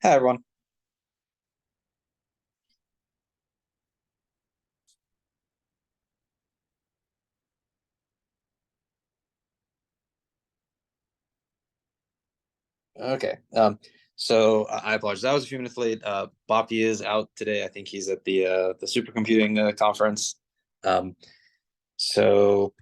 Hi, everyone. Okay. So I apologize. I was a few minutes late. Boppy is out today. I think he's at the supercomputing conference. Um, so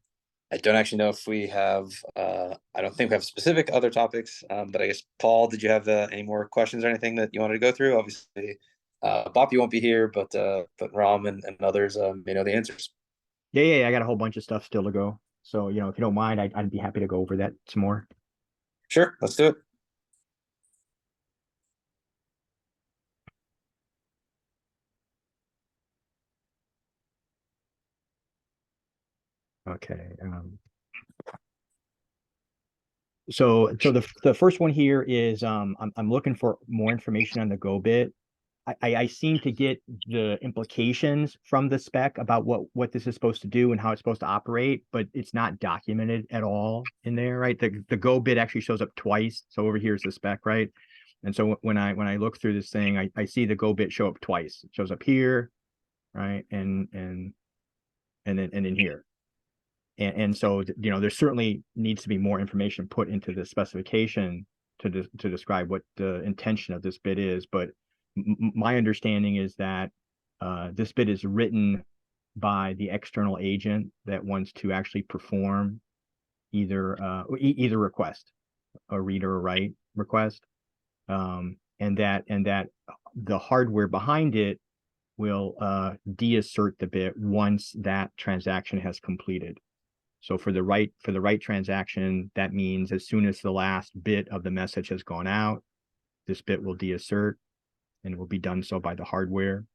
I don't actually know if we have. I don't think we have specific other topics. But I guess Paul, did you have any more questions or anything that you wanted to go through? Obviously, Boppy won't be here, but Ram and others may know the answers. Yeah. I got a whole bunch of stuff still to go. So, if you don't mind, I'd be happy to go over that some more. Sure, let's do it. Okay. So the first one here is I'm looking for more information on the Go bit. I seem to get the implications from the spec about what this is supposed to do and how it's supposed to operate, but it's not documented at all in there, right? The Go bit actually shows up twice. So over here is the spec, right? And so when I look through this thing, I see the Go bit show up twice. It shows up here, right? And then here. And so there certainly needs to be more information put into the specification to describe what the intention of this bit is. But my understanding is that this bit is written by the external agent that wants to actually perform either request, a read or a write request, and that the hardware behind it will deassert the bit once that transaction has completed. So for the write transaction, that means as soon as the last bit of the message has gone out, this bit will deassert and will be done so by the hardware.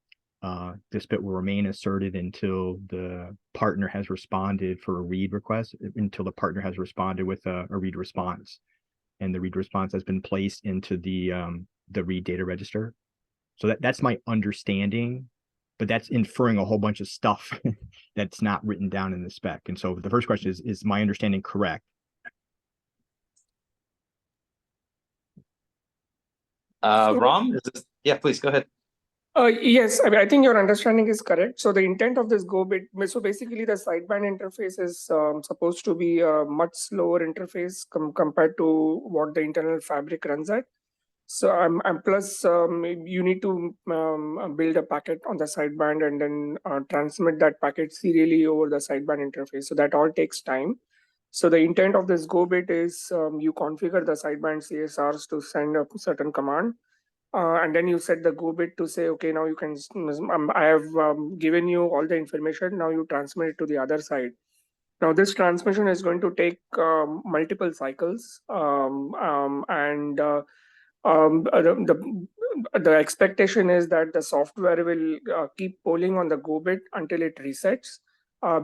This bit will remain asserted until the partner has responded for a read request, until the partner has responded with a read response, and the read response has been placed into the read data register. So that's my understanding, but that's inferring a whole bunch of stuff that's not written down in the spec. And so the first question is my understanding correct? So, Ram, yeah, please go ahead. yes, I mean, I think your understanding is correct. So the intent of this Go bit, so basically the sideband interface is supposed to be a much slower interface compared to what the internal fabric runs at. So I'm plus you need to build a packet on the sideband and then transmit that packet serially over the sideband interface. So that all takes time. So the intent of this Go bit is you configure the sideband CSRs to send a certain command. And then you set the Go bit to say, okay, now you can, I have given you all the information. Now you transmit it to the other side. Now this transmission is going to take multiple cycles, and the expectation is that the software will keep polling on the Go bit until it resets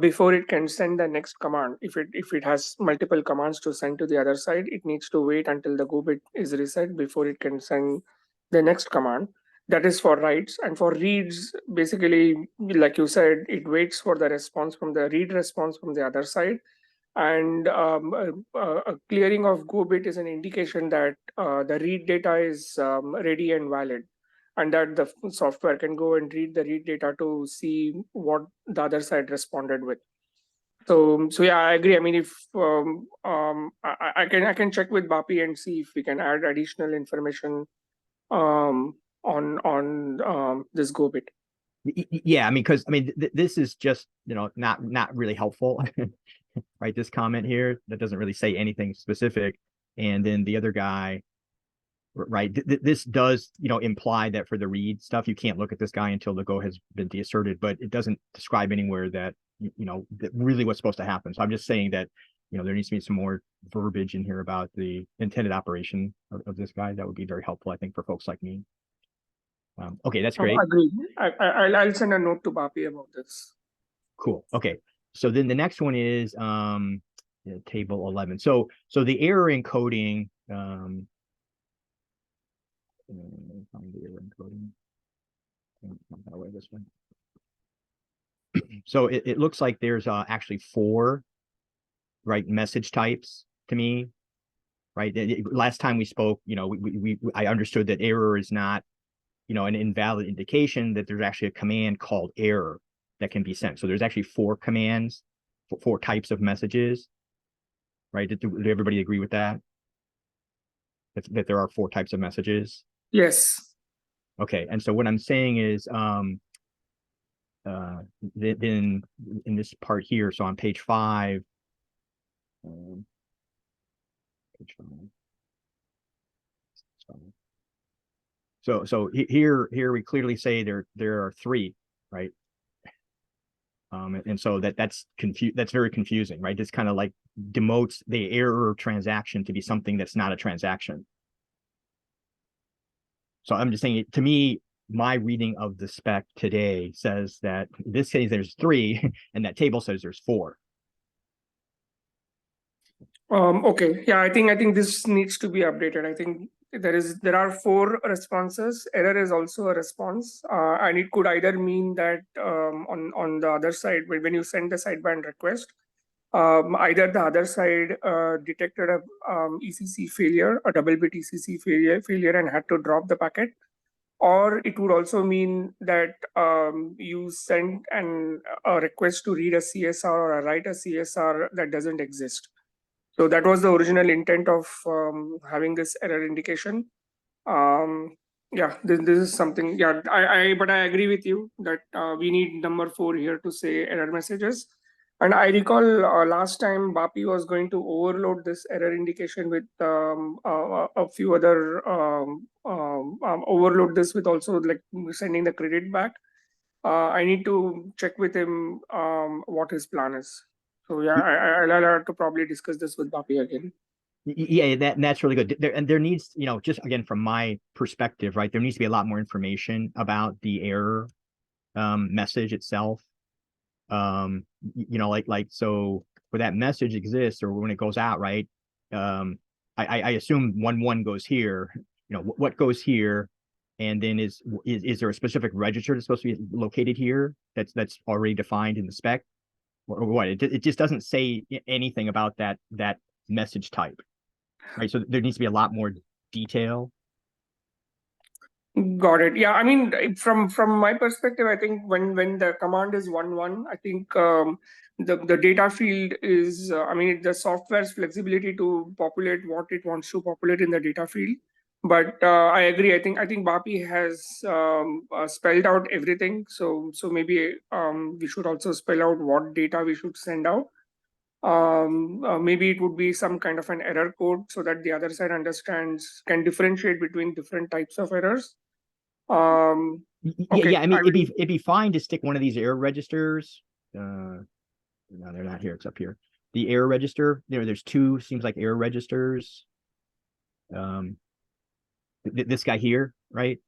before it can send the next command. If it has multiple commands to send to the other side, it needs to wait until the Go bit is reset before it can send the next command. That is for writes. And for reads, basically, like you said, it waits for the response from the read response from the other side. And a clearing of Go bit is an indication that the read data is ready and valid, and that the software can go and read the read data to see what the other side responded with. So yeah, I agree. I mean, if I can check with Bapi and see if we can add additional information on this Go bit. Yeah, I mean, because this is just not really helpful, right? This comment here that doesn't really say anything specific, and then the other guy, right? This does imply that for the read stuff, you can't look at this guy until the Go has been deasserted, but it doesn't describe anywhere that that really what's supposed to happen. So I'm just saying that there needs to be some more verbiage in here about the intended operation of this guy. That would be very helpful, I think, for folks like me. Okay, that's great. Agreed. I'll send a note to Bapi about this. Cool. Okay. So then the next one is table 11. So the error encoding, find the error encoding. Away this one. So it looks like there's actually 4 right message types to me. right? Last time we spoke, I understood that error is not, an invalid indication, that there's actually a command called error that can be sent. So there's actually 4 commands, 4 types of messages, right? Did everybody agree with that? That there are 4 types of messages? Yes. Okay, and so what I'm saying is, in this part here, so on page 5, page 5. So here we clearly say there are 3, right? And so that's very confusing, right? It's kind of like demotes the error transaction to be something that's not a transaction. So I'm just saying, to me, my reading of the spec today says that this says there's 3, and that table says there's 4. Okay. Yeah, I think this needs to be updated. I think there are 4 responses. Error is also a response, and it could either mean that on the other side, when you send the sideband request, either the other side detected a ECC failure, a double bit ECC failure, and had to drop the packet, or it would also mean that you sent a request to read a CSR or write a CSR that doesn't exist. So that was the original intent of having this error indication. Yeah, this is something. Yeah, but I agree with you that we need number 4 here to say error messages. And I recall last time Bapi was going to overload this error indication with a few other overload this with also like sending the credit back. I need to check with him what his plan is. So yeah, I'll have to probably discuss this with Bapi again. Yeah, that's really good. There needs, just again from my perspective, right? There needs to be a lot more information about the error message itself. So where that message exists or when it goes out, right? I assume 1 goes here. What goes here, and then is there a specific register that's supposed to be located here that's already defined in the spec, or what? It just doesn't say anything about that message type, right? So there needs to be a lot more detail. Got it. Yeah, I mean, from my perspective, I think when the command is 1 I think the data field is, I mean, the software's flexibility to populate what it wants to populate in the data field. But I agree. I think Bapi has spelled out everything. So maybe we should also spell out what data we should send out. Maybe it would be some kind of an error code so that the other side can differentiate between different types of errors. Okay, Yeah. I mean, it'd be fine to stick one of these error registers. No, they're not here. It's up here. The error register. There's 2. Seems like error registers. This guy here, right?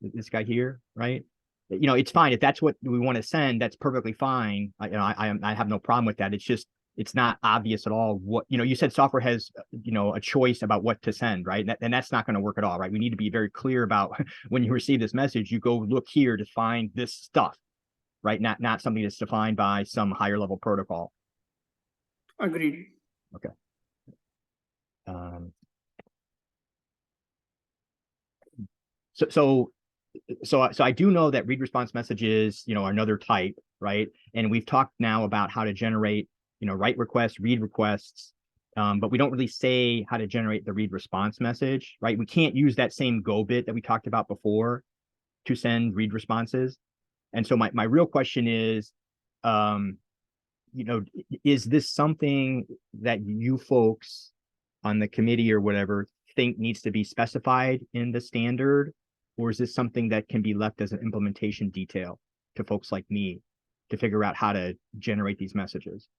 This guy here, right? It's fine if that's what we want to send. That's perfectly fine. I have no problem with that. It's just it's not obvious at all what you said. Software has a choice about what to send, right? And that's not going to work at all, right? We need to be very clear about when you receive this message, you go look here to find this stuff, right? Not something that's defined by some higher level protocol. Agreed. Okay. So I do know that read response messages, are another type, right? And we've talked now about how to generate, write requests, read requests, but we don't really say how to generate the read response message, right? We can't use that same go bit that we talked about before to send read responses. And so my real question is, is this something that you folks on the committee or whatever think needs to be specified in the standard? Or is this something that can be left as an implementation detail to folks like me to figure out how to generate these messages?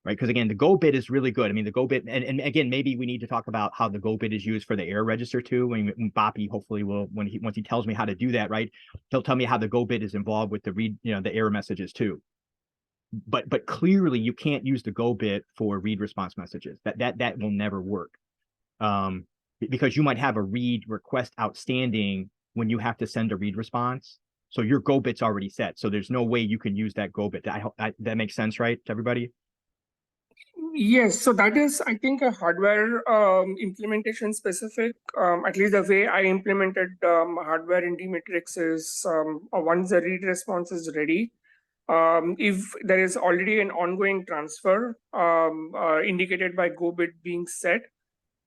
Right? Because again, the go bit is really good. I mean, the go bit, and again, maybe we need to talk about how the go bit is used for the error register too. When Bapi hopefully will, once he tells me how to do that, right? He'll tell me how the go bit is involved with the read, the error messages too. But clearly you can't use the go bit for read response messages. That will never work. Because you might have a read request outstanding when you have to send a read response. So your go bit's already set. So there's no way you can use that go bit. I hope that makes sense, right, to everybody? Yes, so that is, I think, a hardware implementation specific. At least the way I implemented hardware in dmatrix is once the read response is ready, if there is already an ongoing transfer indicated by go bit being set,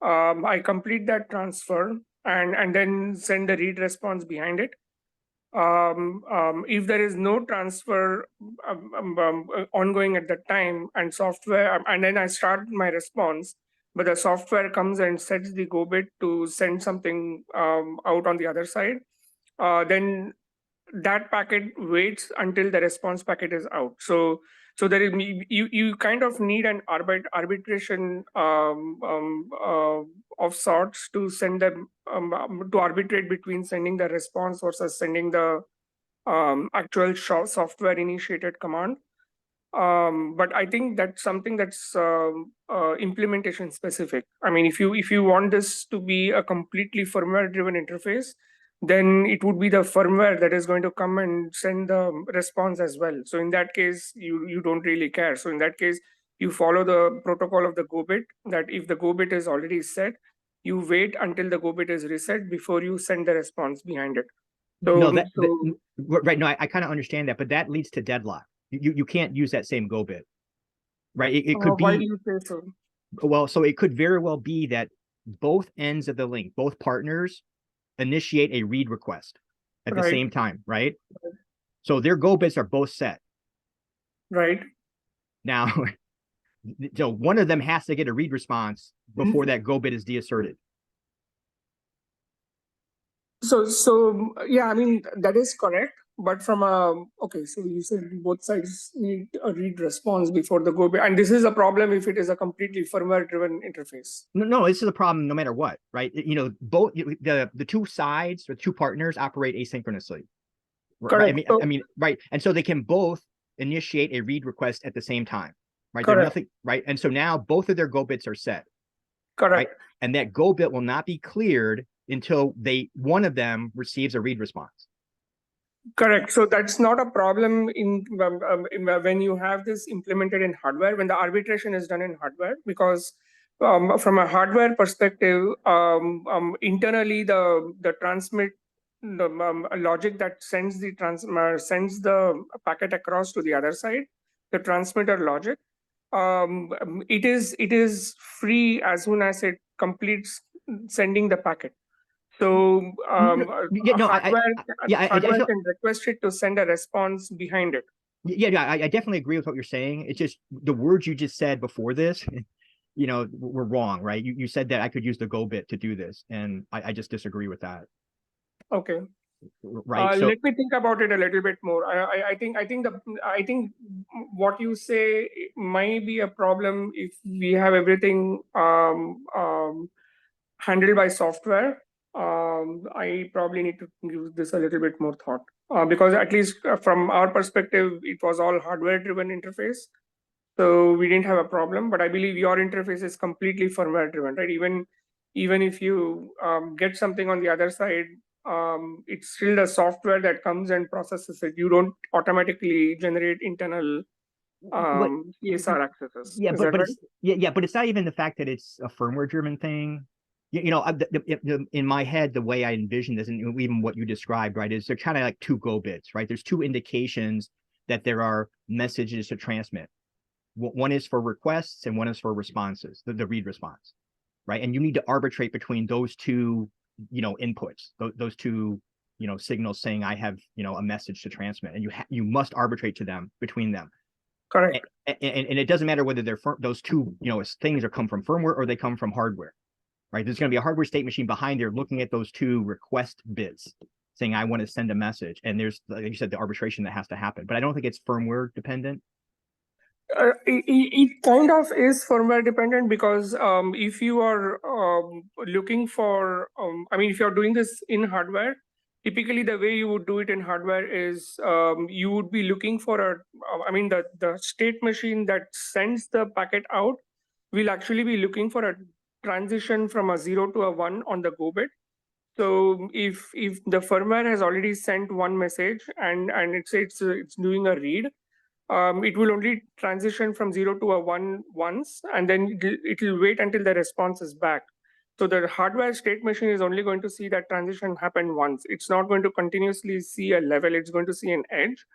I complete that transfer and then send the read response behind it. If there is no transfer ongoing at that time and software, and then I start my response, but the software comes and sets the go bit to send something out on the other side, then that packet waits until the response packet is out. So there is you kind of need an arbitration of sorts to send them to arbitrate between sending the response versus sending the actual software initiated command. But I think that's something that's implementation specific. I mean, if you want this to be a completely firmware driven interface, then it would be the firmware that is going to come and send the response as well. So in that case, you don't really care. So in that case, you follow the protocol of the go bit, that if the go bit is already set, you wait until the go bit is reset before you send the response behind it. So, right. No, I kind of understand that, but that leads to deadlock. You can't use that same go bit, right? It could be. Why do you say so? Well, so it could very well be that both ends of the link, both partners, initiate a read request at the same time, right? So their go bits are both set. Right. Now, so one of them has to get a read response before that go bit is deasserted. So yeah, I mean, that is correct. But from okay, so you said both sides need a read response before the go bit, and this is a problem if it is a completely firmware driven interface. No, this is a problem no matter what, right? Both the two sides or two partners operate asynchronously. Correct. Right? I mean, right. And so they can both initiate a read request at the same time, right? Correct. Nothing, right? And so now both of their go bits are set. Correct. Right? And that go bit will not be cleared until one of them receives a read response. Correct. So that's not a problem in when you have this implemented in hardware, when the arbitration is done in hardware, because from a hardware perspective, internally the transmit logic that sends the packet across to the other side, the transmitter logic, it is free as soon as it completes sending the packet. So hardware can request it to send a response behind it. Yeah, I definitely agree with what you're saying. It's just the words you just said before this, were wrong, right? You said that I could use the go bit to do this, and I just disagree with that. Okay. Right. Let me think about it a little bit more. I think what you say might be a problem if we have everything handled by software. I probably need to give this a little bit more thought because at least from our perspective, it was all hardware-driven interface, so we didn't have a problem. But I believe your interface is completely firmware-driven, right? Even if you get something on the other side, it's still the software that comes and processes it. You don't automatically generate internal ESR accesses. Yeah, but right? But it's not even the fact that it's a firmware-driven thing. In my head, the way I envision this, and even what you described, right, is they're kind of like two go bits, right? There's two indications that there are messages to transmit. One is for requests and one is for responses, the read response, right? And you need to arbitrate between those two, inputs, those two, signals saying I have, a message to transmit, and you must arbitrate between them. Correct. And it doesn't matter whether those two, things come from firmware or they come from hardware. Right, there's going to be a hardware state machine behind there looking at those two request bits, saying I want to send a message, and there's, like you said, the arbitration that has to happen. But I don't think it's firmware dependent. It kind of is firmware dependent because if you are looking for, if you're doing this in hardware, typically the way you would do it in hardware is you would be looking for the state machine that sends the packet out will actually be looking for a transition from a 0 to a 1 on the go bit. So if the firmware has already sent one message and it's doing a read, it will only transition from 0 to a 1 once, and then it'll wait until the response is back. So the hardware state machine is only going to see that transition happen once. It's not going to continuously see a level, it's going to see an edge.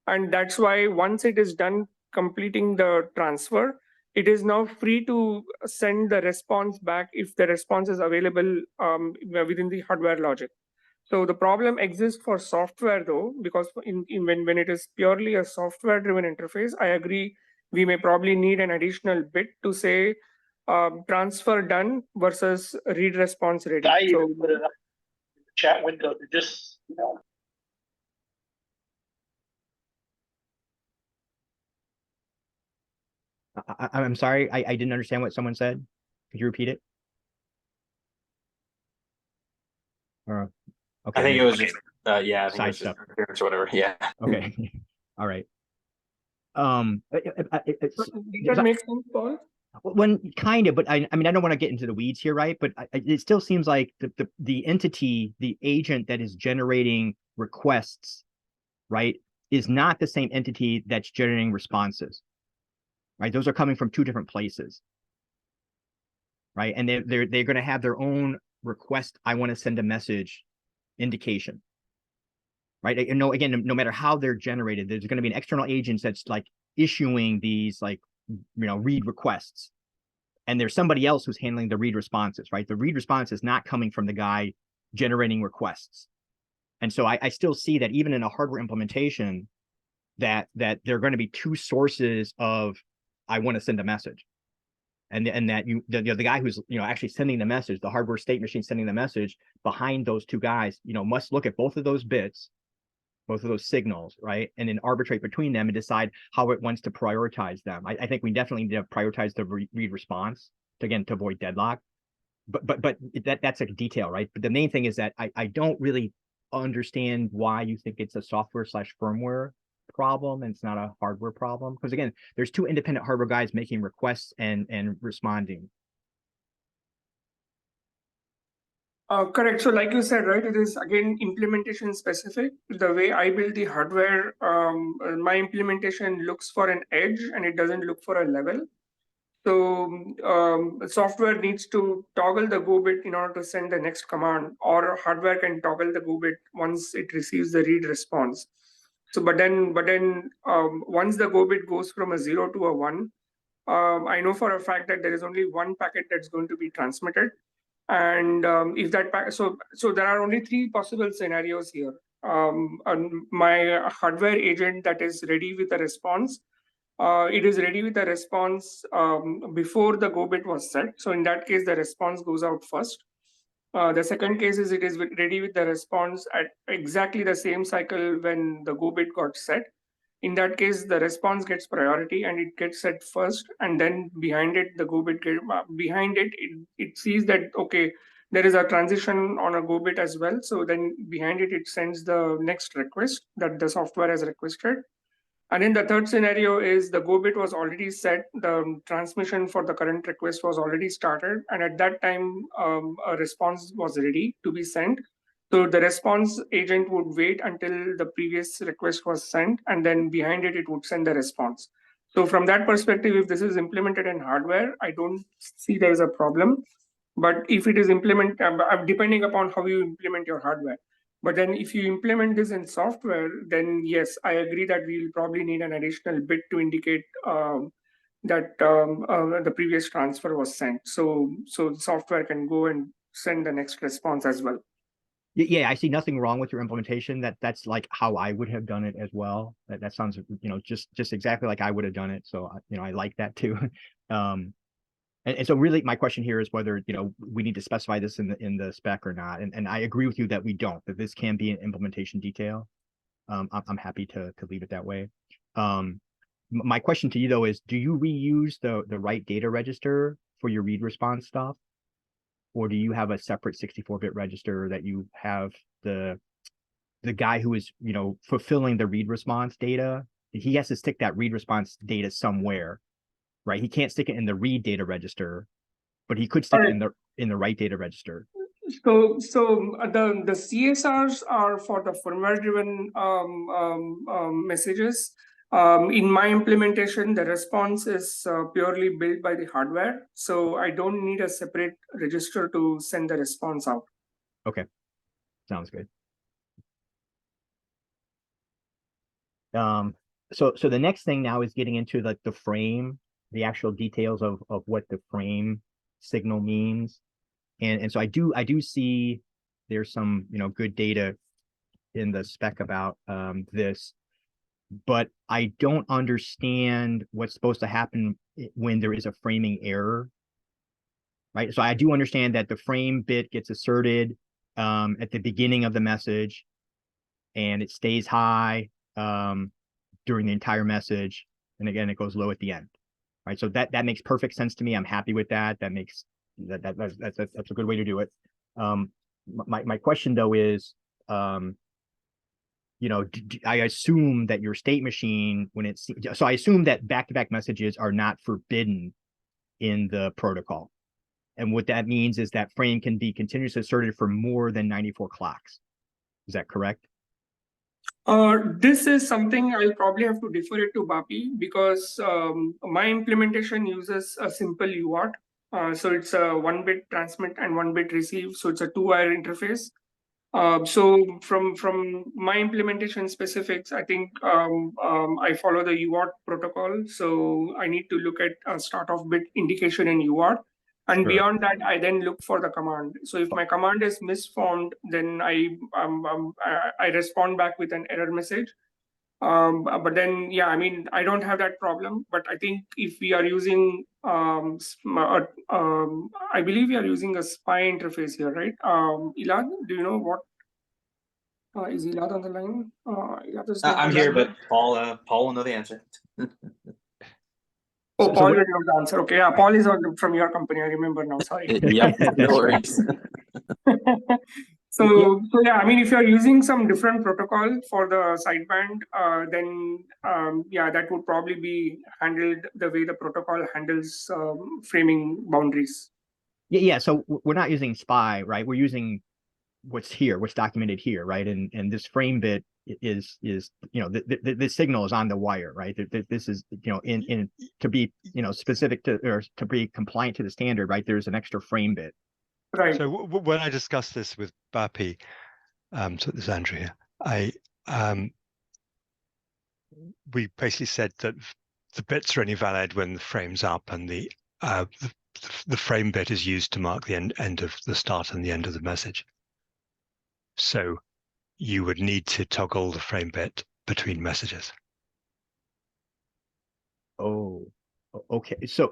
And that's why once it is done completing the transfer, it is now free to send the response back if the response is available within the hardware logic. So the problem exists for software though, because when it is purely a software driven interface, I agree we may probably need an additional bit to say transfer done versus read response ready. I even put it up in the chat window to just, I'm sorry, I didn't understand what someone said. Could you repeat it? Or okay, I think it was just yeah, I think it side was just stuff. interference or whatever. Yeah. Okay, all right. Does that make sense, Paul? When kind of, but I mean, I don't want to get into the weeds here, right? But it still seems like the entity, the agent that is generating requests, right, is not the same entity that's generating responses, right? Those are coming from two different places, right? And they're going to have their own request. I want to send a message indication, right? And no, again, no matter how they're generated, there's going to be an external agent that's like issuing these like, read requests. And there's somebody else who's handling the read responses, right? The read response is not coming from the guy generating requests. And so I still see that even in a hardware implementation, that there are going to be two sources of I want to send a message. And that the guy who's actually sending the message, the hardware state machine sending the message, behind those two guys, must look at both of those bits, both of those signals, right? And then arbitrate between them and decide how it wants to prioritize them. I think we definitely need to prioritize the read response to avoid deadlock. But that's a detail, right? But the main thing is that I don't really understand why you think it's a software/firmware problem and it's not a hardware problem. Because again, there's two independent hardware guys making requests and responding. Correct. So like you said, right, it is again implementation specific. The way I build the hardware, my implementation looks for an edge and it doesn't look for a level. So software needs to toggle the go bit in order to send the next command, or hardware can toggle the go bit once it receives the read response. So, but then once the go bit goes from a 0 to a 1, I know for a fact that there is only one packet that's going to be transmitted. And if that so there are only three possible scenarios here. My hardware agent that is ready with a response, it is ready with a response before the go bit was set. So in that case, the response goes out first. The second case is it is ready with the response at exactly the same cycle when the go bit got set. In that case, the response gets priority and it gets set first, and then behind it, the go bit it sees that okay, there is a transition on a go bit as well. So then behind it, it sends the next request that the software has requested. And in the third scenario is the go bit was already set, the transmission for the current request was already started, and at that time a response was ready to be sent. So the response agent would wait until the previous request was sent, and then behind it, it would send the response. So from that perspective, if this is implemented in hardware, I don't see there is a problem. But if it is implemented, depending upon how you implement your hardware. But then if you implement this in software, then yes, I agree that we'll probably need an additional bit to indicate that the previous transfer was sent. So the software can go and send the next response as well. Yeah, I see nothing wrong with your implementation. That's like how I would have done it as well. That sounds, just exactly like I would have done it. So, I like that too. And so really my question here is whether, we need to specify this in the spec or not. And I agree with you that we don't, that this can be an implementation detail. I'm happy to leave it that way. My question to you though is, do you reuse the right data register for your read response stuff? Or do you have a separate 64-bit register that you have the guy who is, fulfilling the read response data? He has to stick that read response data somewhere, right? He can't stick it in the read data register, but he could stick it in the write data register. So the CSRs are for the firmware driven messages. In my implementation, the response is purely built by the hardware. So I don't need a separate register to send the response out. Okay, sounds good. So the next thing now is getting into like the frame, the actual details of what the frame signal means. And so I do see there's some, good data in the spec about this, but I don't understand what's supposed to happen when there is a framing error, right? So I do understand that the frame bit gets asserted at the beginning of the message and it stays high during the entire message. And again, it goes low at the end, right? So that makes perfect sense to me. I'm happy with that. That's a good way to do it. My question though is, I assume that your state machine, so I assume that back-to-back messages are not forbidden in the protocol. And what that means is that frame can be continuously asserted for more than 94 clocks. Is that correct? This is something I'll probably have to defer it to BAPI because my implementation uses a simple UART. So it's a 1-bit transmit and 1-bit receive. So it's a 2-wire interface. So from my implementation specifics, I think I follow the UART protocol. So I need to look at a start of bit indication in UART. And Sure. beyond that, I then look for the command. So if my command is misformed, then I respond back with an error message. But then, yeah, I mean, I don't have that problem. But I think if we are using, I believe we are using a SPI interface here, right? Elad, do you know what? Is Elad on the line? Elad is not I'm on here, the line. but Paul will know the answer. Oh, Paul will know the answer. Okay, yeah, Paul is from your company. I remember now. Sorry. Yep, no worries. So yeah, I mean, if you're using some different protocol for the sideband, then yeah, that would probably be handled the way the protocol handles framing boundaries. Yeah. So we're not using SPI, right? We're using what's documented here, right? And this frame bit is the signal is on the wire, right? This is in to be specific to or to be compliant to the standard, right? There's an extra frame bit. Right. So when I discussed this with BAPI, so there's Andrew here, we basically said that the bits are only valid when the frame's up, and the frame bit is used to mark the end of the start and the end of the message. So you would need to toggle the frame bit between messages. Oh, okay. So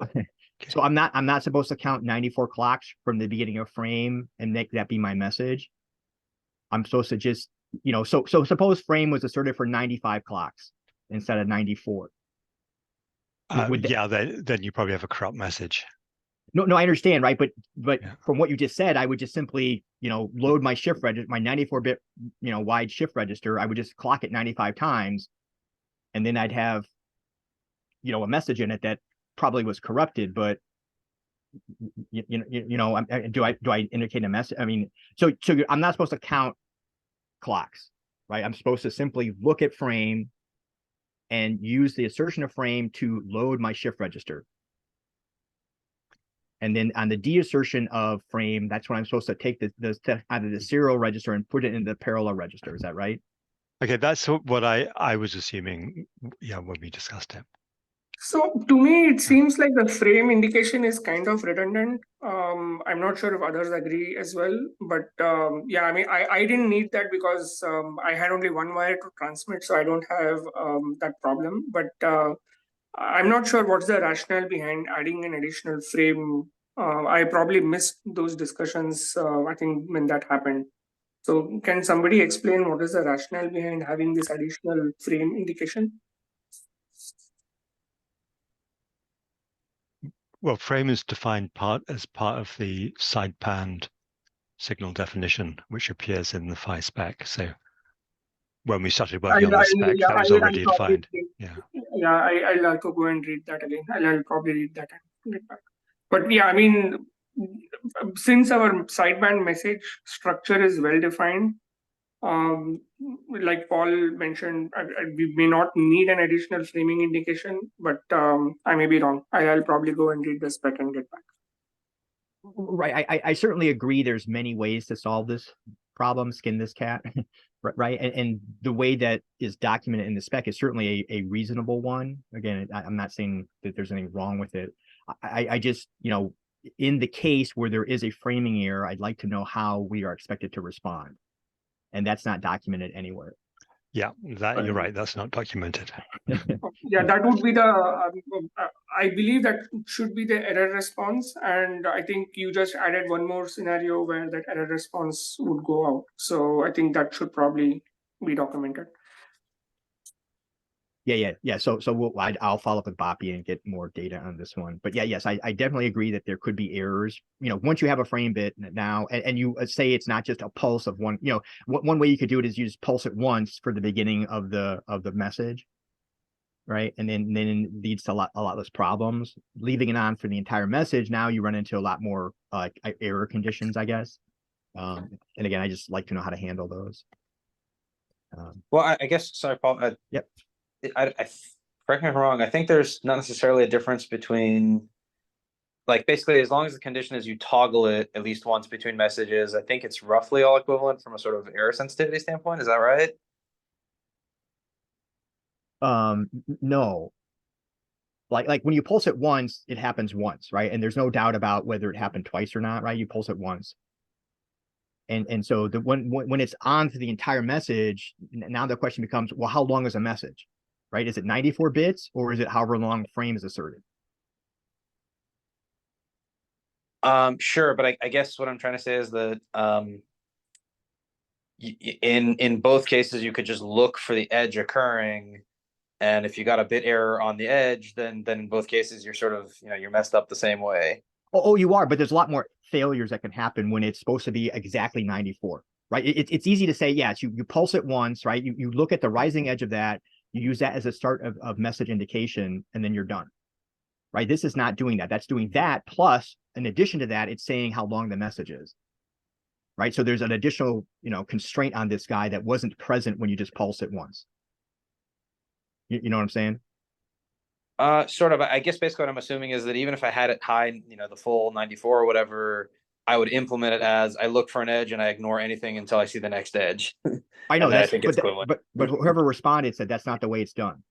I'm not supposed to count 94 clocks from the beginning of frame and make that be my message. I'm supposed to just, so suppose frame was asserted for 95 clocks instead of 94. Then you probably have a corrupt message. No, I understand, right? But Yeah. From what you just said, I would just simply, load my shift register, my 94-bit, wide shift register. I would just clock it 95 times, and then I'd have, a message in it that probably was corrupted. But do I indicate a message? I mean, so I'm not supposed to count clocks, right? I'm supposed to simply look at frame and use the assertion of frame to load my shift register. And then on the deassertion of frame, that's when I'm supposed to take out of the serial register and put it in the parallel register. Is that right? Okay, that's what I was assuming, when we discussed it. So to me, it seems like the frame indication is kind of redundant. I'm not sure if others agree as well, but yeah, I mean, I didn't need that because I had only one wire to transmit, so I don't have that problem. But I'm not sure what's the rationale behind adding an additional frame. I probably missed those discussions, I think, when that happened. So can somebody explain what is the rationale behind having this additional frame indication? Well, frame is defined as part of the sideband signal definition, which appears in the PHY spec. So when we started working on the spec, that was already defined. I'll also go and read that again. I'll probably read that and get back. But yeah, I mean, since our sideband message structure is well defined, Like Paul mentioned, we may not need an additional framing indication, but I may be wrong. I'll probably go and read the spec and get back. Right. I certainly agree there's many ways to solve this problem, skin this cat, right? And the way that is documented in the spec is certainly a reasonable one. Again, I'm not saying that there's anything wrong with it. I just, in the case where there is a framing error, I'd like to know how we are expected to respond. And that's not documented anywhere. Yeah, that you're right. That's not documented. Yeah, that would be the, I believe that should be the error response. And I think you just added one more scenario where that error response would go out. So I think that should probably be documented. Yeah. So I'll follow up with Boppy and get more data on this one. But yes, I definitely agree that there could be errors. Once you have a frame bit now, and you say it's not just a pulse of one. One way you could do it is you just pulse it once for the beginning of the message, right? And then it leads to a lot less problems. Leaving it on for the entire message, now you run into a lot more error conditions, I guess. And again, I just like to know how to handle those. Well, I guess, sorry, Paul. Yep. Correct me if I'm wrong. I think there's not necessarily a difference between, like, basically, as long as the condition is you toggle it at least once between messages, I think it's roughly all equivalent from a sort of error sensitivity standpoint. Is that right? No. Like when you pulse it once, it happens once, right? And there's no doubt about whether it happened twice or not, right? You pulse it once. And so when it's on to the entire message, now the question becomes, well, how long is a message? Right? Is it 94 bits or is it however long the frame is asserted? Sure, but I guess what I'm trying to say is that in both cases you could just look for the edge occurring, and if you got a bit error on the edge, then in both cases you're sort of you're messed up the same way. Oh, you are, but there's a lot more failures that can happen when it's supposed to be exactly 94, right? It's easy to say, yes, you pulse it once, right? You look at the rising edge of that, you use that as a start of message indication, and then you're done, right? This is not doing that. That's doing that. Plus, in addition to that, it's saying how long the message is, right? So there's an additional, constraint on this guy that wasn't present when you just pulse it once. You know what I'm saying? Sort of. I guess basically what I'm assuming is that even if I had it high, the full 94 or whatever, I would implement it as I look for an edge and I ignore anything until I see the next edge. I know I that's think it's equivalent. but whoever responded said that's not the way it's done.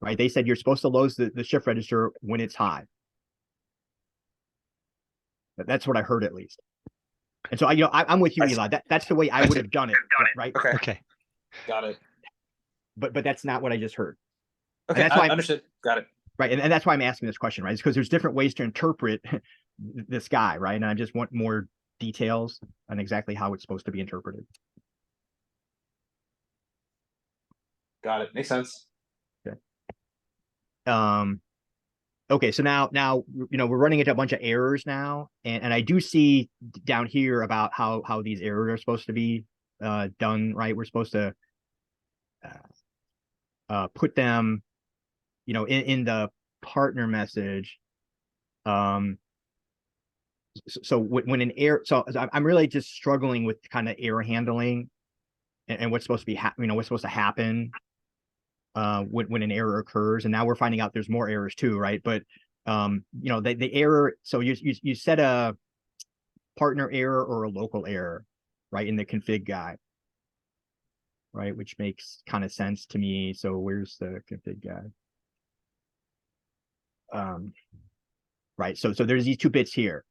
Right? They said you're supposed to load the shift register when it's high. That's what I heard at least. And so I'm with you, Eli. That's the way I would have done it. Right? Okay. Got it. But that's not what I just heard. Okay, that's why I understood. Got it. Right. And that's why I'm asking this question, right? It's because there's different ways to interpret this guy, right? And I just want more details on exactly how it's supposed to be interpreted. Got it. Makes sense. Okay. Okay, so now we're running into a bunch of errors now, and I do see down here about how these errors are supposed to be done, right? We're supposed to put them in the partner message. So when an error, so I'm really just struggling with kind of error handling and what's supposed to be what's supposed to happen when an error occurs. And now we're finding out there's more errors too, right? But the error, so you set a partner error or a local error, right, in the config guide, right, which makes kind of sense to me. So where's the config guide? Right, so there's these two bits here,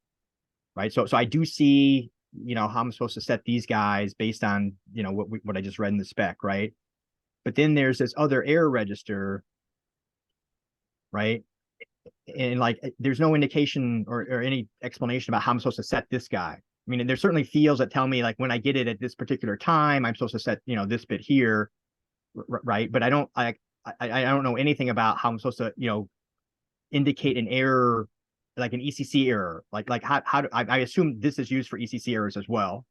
right? So I do see how I'm supposed to set these guys based on what I just read in the spec, right? But then there's this other error register, right? And there's no indication or any explanation about how I'm supposed to set this guy. I mean, there's certainly fields that tell me when I get it at this particular time, I'm supposed to set this bit here, right? But I don't know anything about how I'm supposed to indicate an error, like an ECC error. How do I assume this is used for ECC errors as well,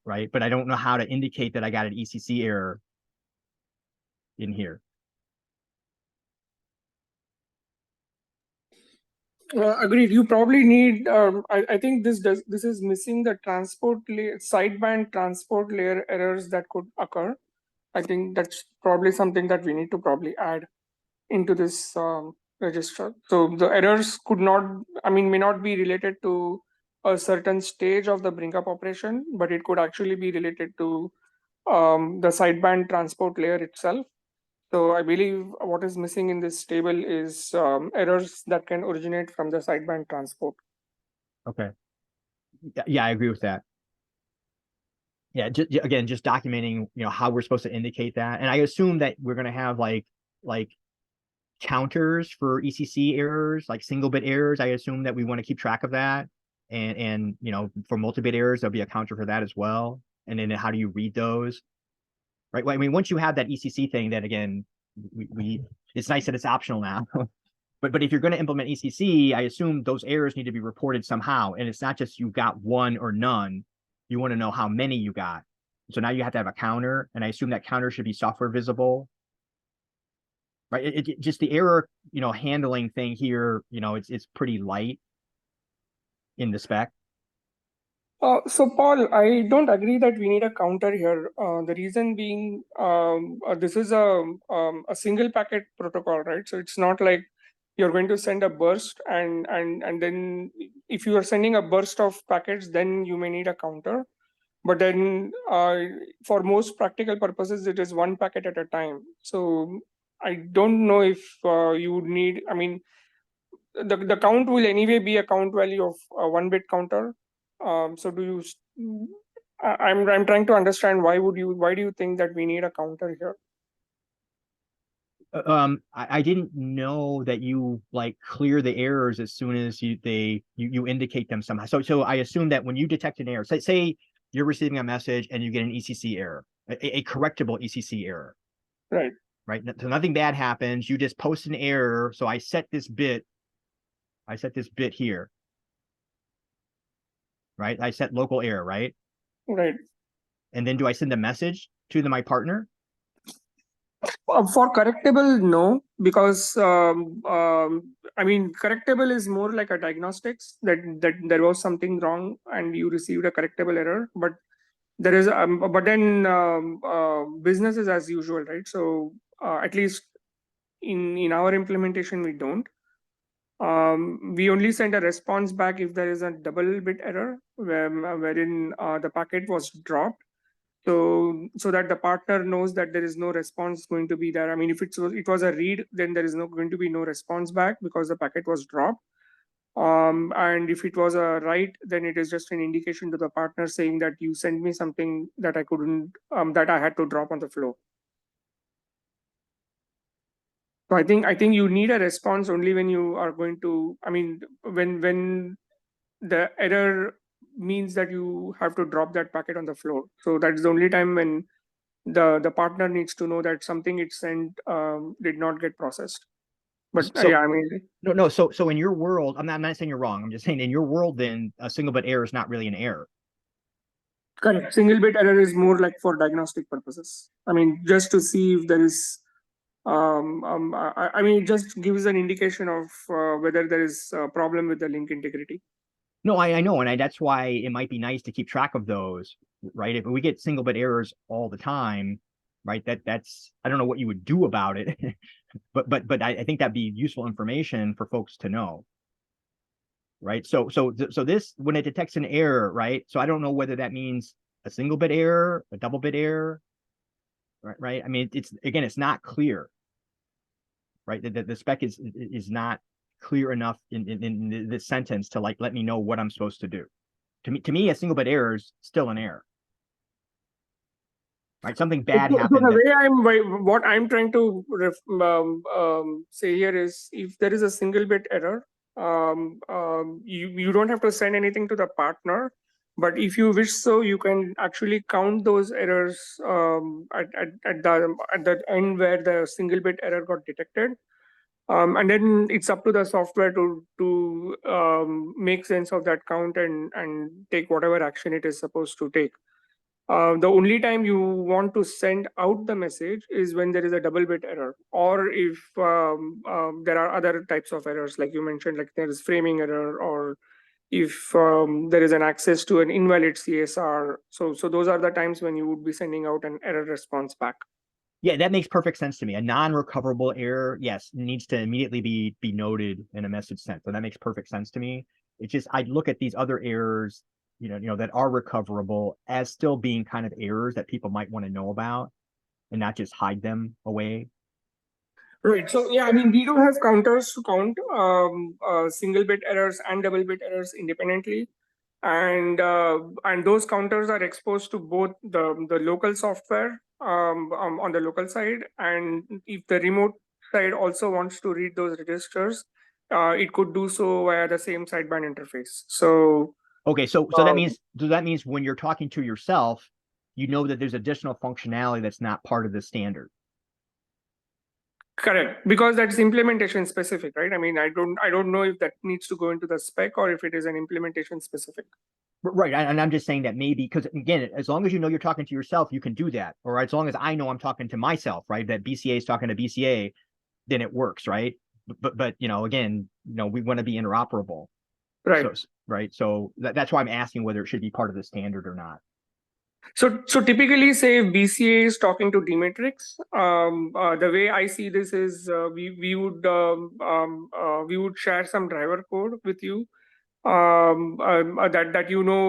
right? But I don't know how to indicate that I got an ECC error in here. Agreed. You probably need. I think this is missing the sideband transport layer errors that could occur. I think that's probably something that we need to probably add into this register. So the errors may not be related to a certain stage of the bring up operation, but it could actually be related to the sideband transport layer itself. So I believe what is missing in this table is errors that can originate from the sideband transport. Okay. Yeah, I agree with that. Yeah, again, just documenting, how we're supposed to indicate that. And I assume that we're going to have like counters for ECC errors, like single bit errors. I assume that we want to keep track of that. And for multi-bit errors, there'll be a counter for that as well. And then how do you read those? Right. Well, I mean, once you have that ECC thing, then again, it's nice that it's optional now. But if you're going to implement ECC, I assume those errors need to be reported somehow. And it's not just you got one or none. You want to know how many you got. So now you have to have a counter, and I assume that counter should be software visible. Right. It just the error, handling thing here, it's pretty light in the spec. So Paul, I don't agree that we need a counter here. The reason being, this is a single packet protocol, right? So it's not like you're going to send a burst, and then if you are sending a burst of packets, then you may need a counter. But then, for most practical purposes, it is one packet at a time. So I don't know if you would need. I mean, the count will anyway be a count value of a 1-bit counter. So do you? I'm trying to understand why do you think that we need a counter here? I didn't know that you clear the errors as soon as you indicate them somehow. So I assume that when you detect an error, say you're receiving a message and you get an ECC error, a correctable ECC error. Right. Right. So nothing bad happens. You just post an error. So I set this bit here. Right. I set local error, right? Right. And then do I send a message to my partner? For correctable, no, because I mean, correctable is more like a diagnostics that there was something wrong and you received a correctable error. But there is, but then business is as usual, right? So at least in our implementation, we don't. We only send a response back if there is a double bit error wherein the packet was dropped. So that the partner knows that there is no response going to be there. I mean, if it was a read, then there is going to be no response back because the packet was dropped. And if it was a write, then it is just an indication to the partner saying that you sent me something that I couldn't, that I had to drop on the flow. So I think you need a response only when you are going to. I mean, when the error means that you have to drop that packet on the floor. So that's the only time when the partner needs to know that something it sent did not get processed. But So, yeah, I mean, no. So in your world, I'm not saying you're wrong. I'm just saying in your world, then a single bit error is not really an error. correct. Single bit error is more like for diagnostic purposes. I mean, just to see if there is. I mean, it just gives an indication of whether there is a problem with the link integrity. No, I know, and that's why it might be nice to keep track of those, right? If we get single bit errors all the time, right? That's I don't know what you would do about it, but I think that'd be useful information for folks to know, right? So this when it detects an error, right? So I don't know whether that means a single bit error, a double bit error, right? I mean, it's not clear, right? The spec is not clear enough in this sentence to let me know what I'm supposed to do. To me, a single bit error is still an error. Right, something bad happened. So the way what I'm trying to say here is, if there is a single bit error, you don't have to send anything to the partner, but if you wish so, you can actually count those errors at the end where the single bit error got detected. And then it's up to the software to make sense of that count and take whatever action it is supposed to take. The only time you want to send out the message is when there is a double bit error, or if there are other types of errors, like you mentioned, like there is framing error, or if there is an access to an invalid CSR. So those are the times when you would be sending out an error response back. Yeah, that makes perfect sense to me. A non-recoverable error, yes, needs to immediately be noted in a message sent. So that makes perfect sense to me. It's just I look at these other errors, that are recoverable as still being kind of errors that people might want to know about and not just hide them away. Right. So yeah, I mean, we do have counters to count single bit errors and double bit errors independently, and those counters are exposed to both the local software on the local side, and if the remote side also wants to read those registers, it could do so via the same sideband interface. So Okay, so that means when you're talking to yourself, you know that there's additional functionality that's not part of the standard. correct, because that's implementation specific, right? I mean, I don't know if that needs to go into the spec or if it is an implementation specific. Right, and I'm just saying that maybe because again, as long as you know you're talking to yourself, you can do that. Or as long as I know I'm talking to myself, right? That BCA is talking to BCA, then it works, right? But again, we want to be interoperable. Right. So, right. So that's why I'm asking whether it should be part of the standard or not. So typically, say if BCA is talking to Dmatrix, the way I see this is we would share some driver code with you that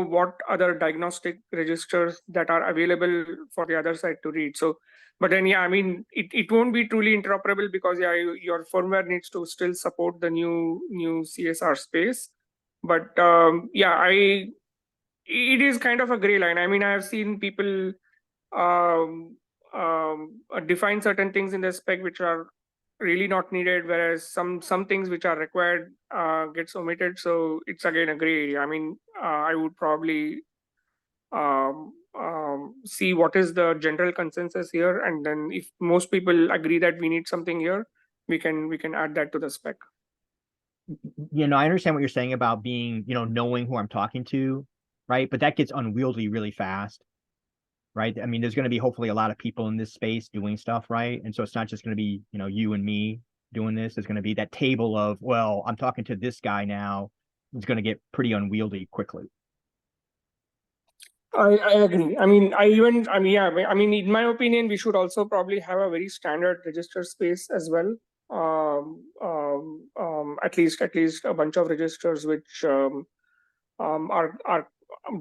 what other diagnostic registers that are available for the other side to read. So, but then yeah, I mean it won't be truly interoperable because yeah, your firmware needs to still support the new CSR space. But it is kind of a gray line. I mean, I have seen people define certain things in the spec which are really not needed, whereas some things which are required gets omitted. So it's again a gray area. I mean, I would probably see what is the general consensus here, and then if most people agree that we need something here, we can add that to the spec. I understand what you're saying about being, knowing who I'm talking to, right? But that gets unwieldy really fast, right? I mean, there's going to be hopefully a lot of people in this space doing stuff, right? And so it's not just going to be, you and me doing this. There's going to be that table of, well, I'm talking to this guy now. It's going to get pretty unwieldy quickly. I agree. I mean, in my opinion, we should also probably have a very standard register space as well. At least a bunch of registers which are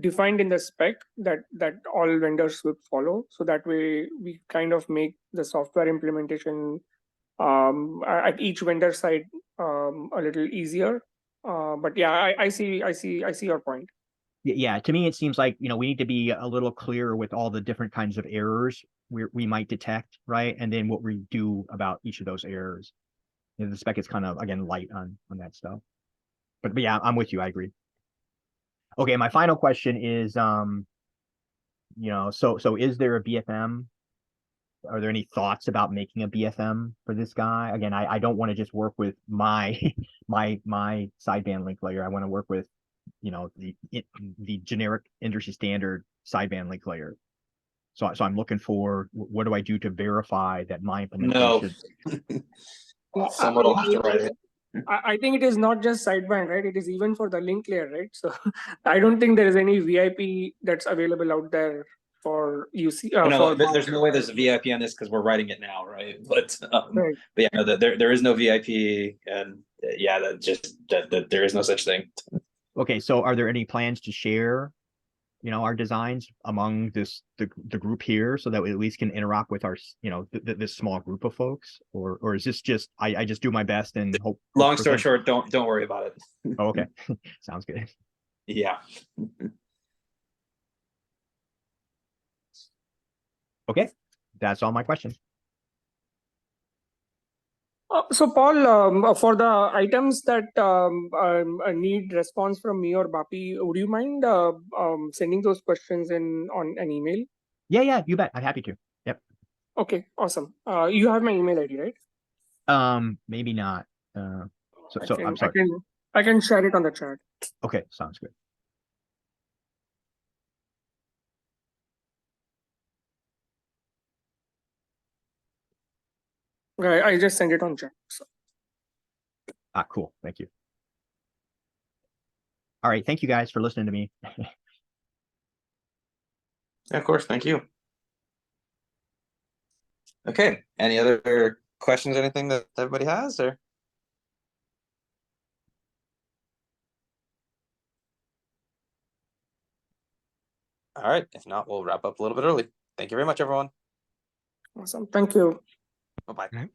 defined in the spec that all vendors would follow. So that way we kind of make the software implementation at each vendor side a little easier. But yeah, I see your point. Yeah, to me, it seems like, we need to be a little clearer with all the different kinds of errors we might detect, right? And then what we do about each of those errors. The spec is kind of, again, light on that stuff. But yeah, I'm with you. I agree. Okay, my final question is, so is there a BFM? Are there any thoughts about making a BFM for this guy? Again, I don't want to just work with my sideband link layer. I want to work with the generic industry standard sideband link layer. So I'm looking for, what do I do to verify that my implementation? No. Someone will have to write it. I think it is not just sideband, right? It is even for the link layer, right? So I don't think there is any VIP that's available out there for UC. There's no way there's a VIP on this because we're writing it now, right? But right. But yeah, no, there is no VIP, and yeah, that there is no such thing. Okay, so are there any plans to share, our designs among the group here so that we at least can interop with our, this small group of folks, or is this just I just do my best and hope? Long story short, don't worry about it. Oh, okay, sounds good. Yeah. Okay, that's all my questions. So Paul, for the items that need response from me or Bapi, would you mind sending those questions on an email? Yeah, you bet. I'm happy to. Yep. Okay, awesome. You have my email ID, right? Maybe not. I'm sorry. I can share it on the chat. Okay, sounds good. I just sent it on chat. So. Ah, cool. Thank you. All right. Thank you guys for listening to me. Yeah, of course. Thank you. Okay. Any other questions, anything that everybody has, or? All right. If not, we'll wrap up a little bit early. Thank you very much, everyone. Awesome. Thank you. Bye-bye. Right.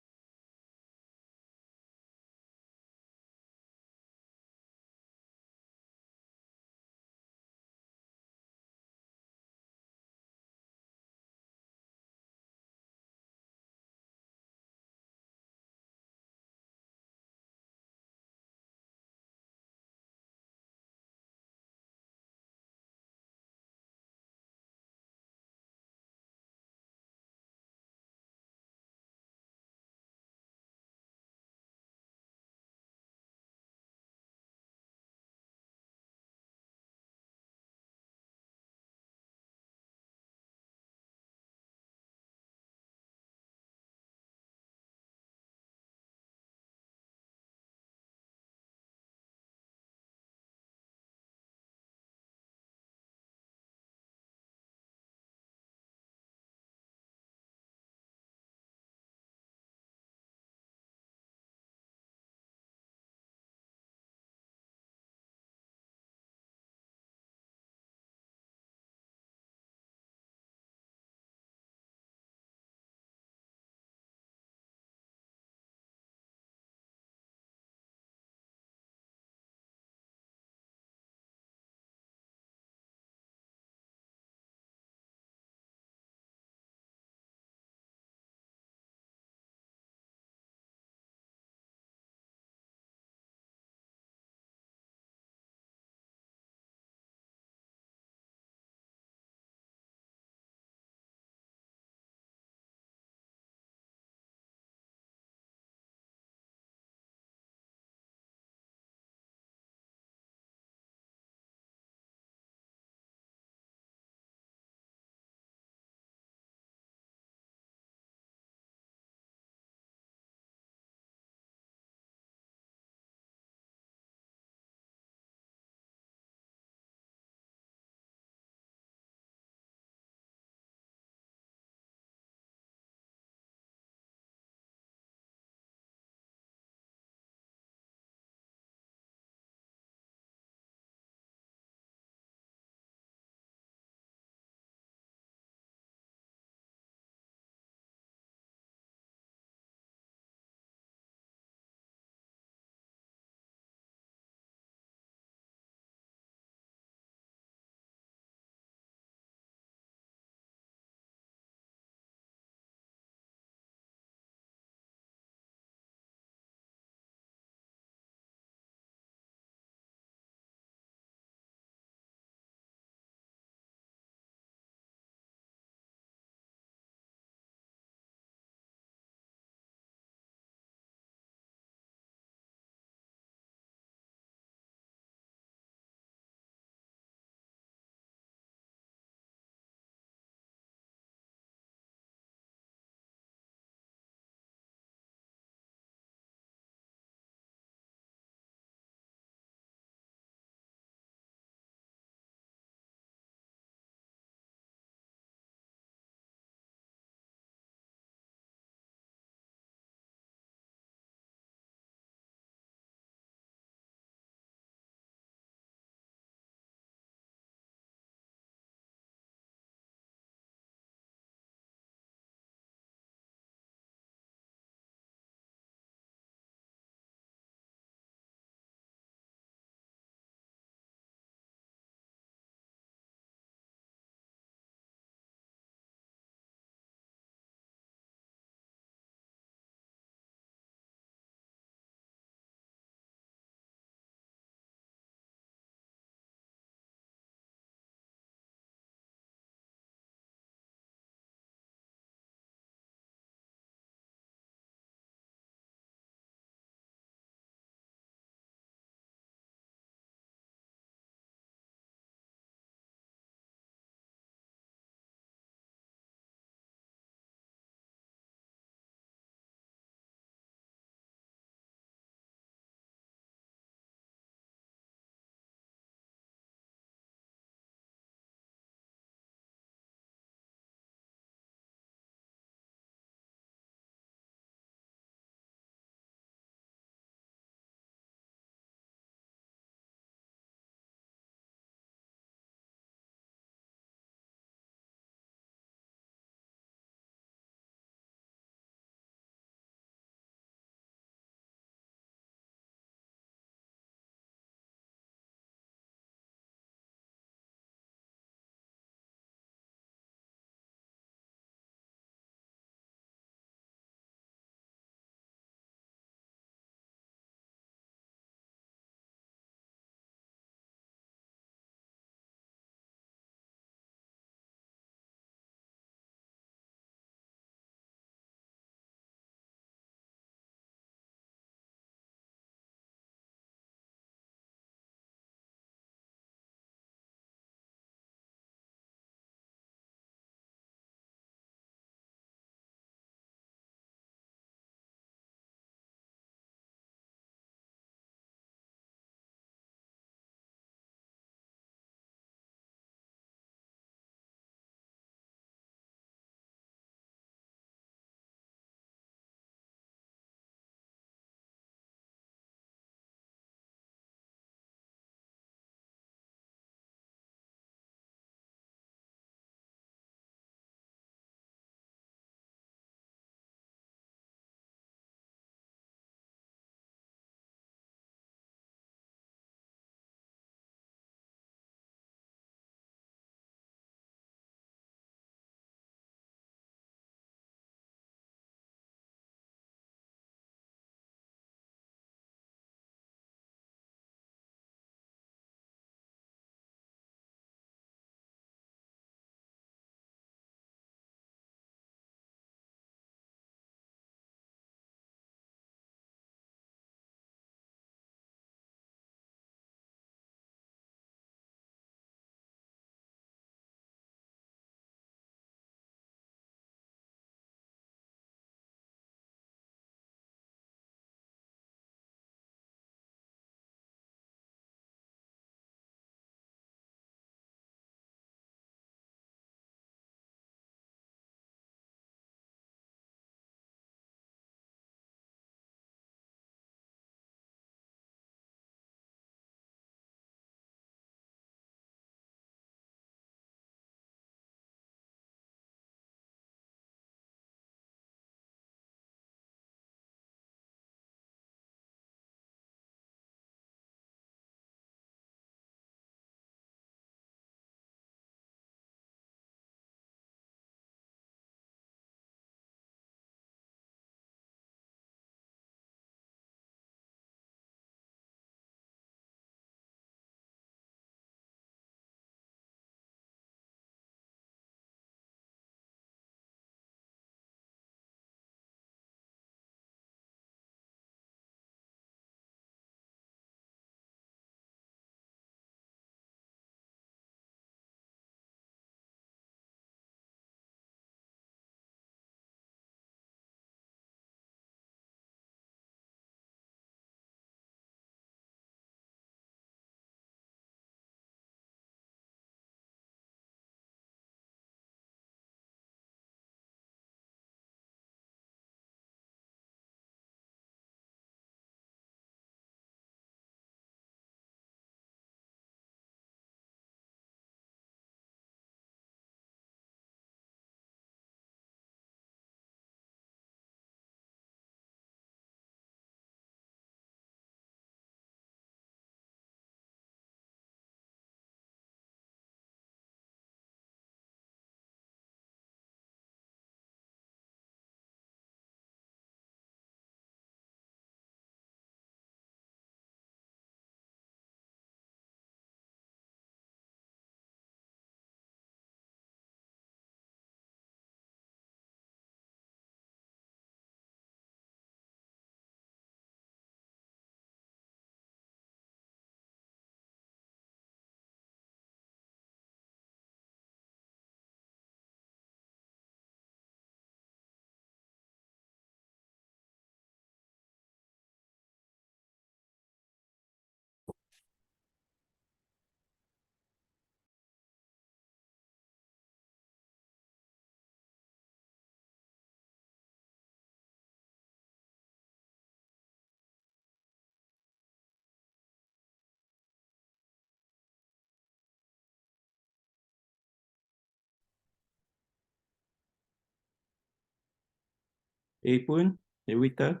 Hey Poon, hey Vita,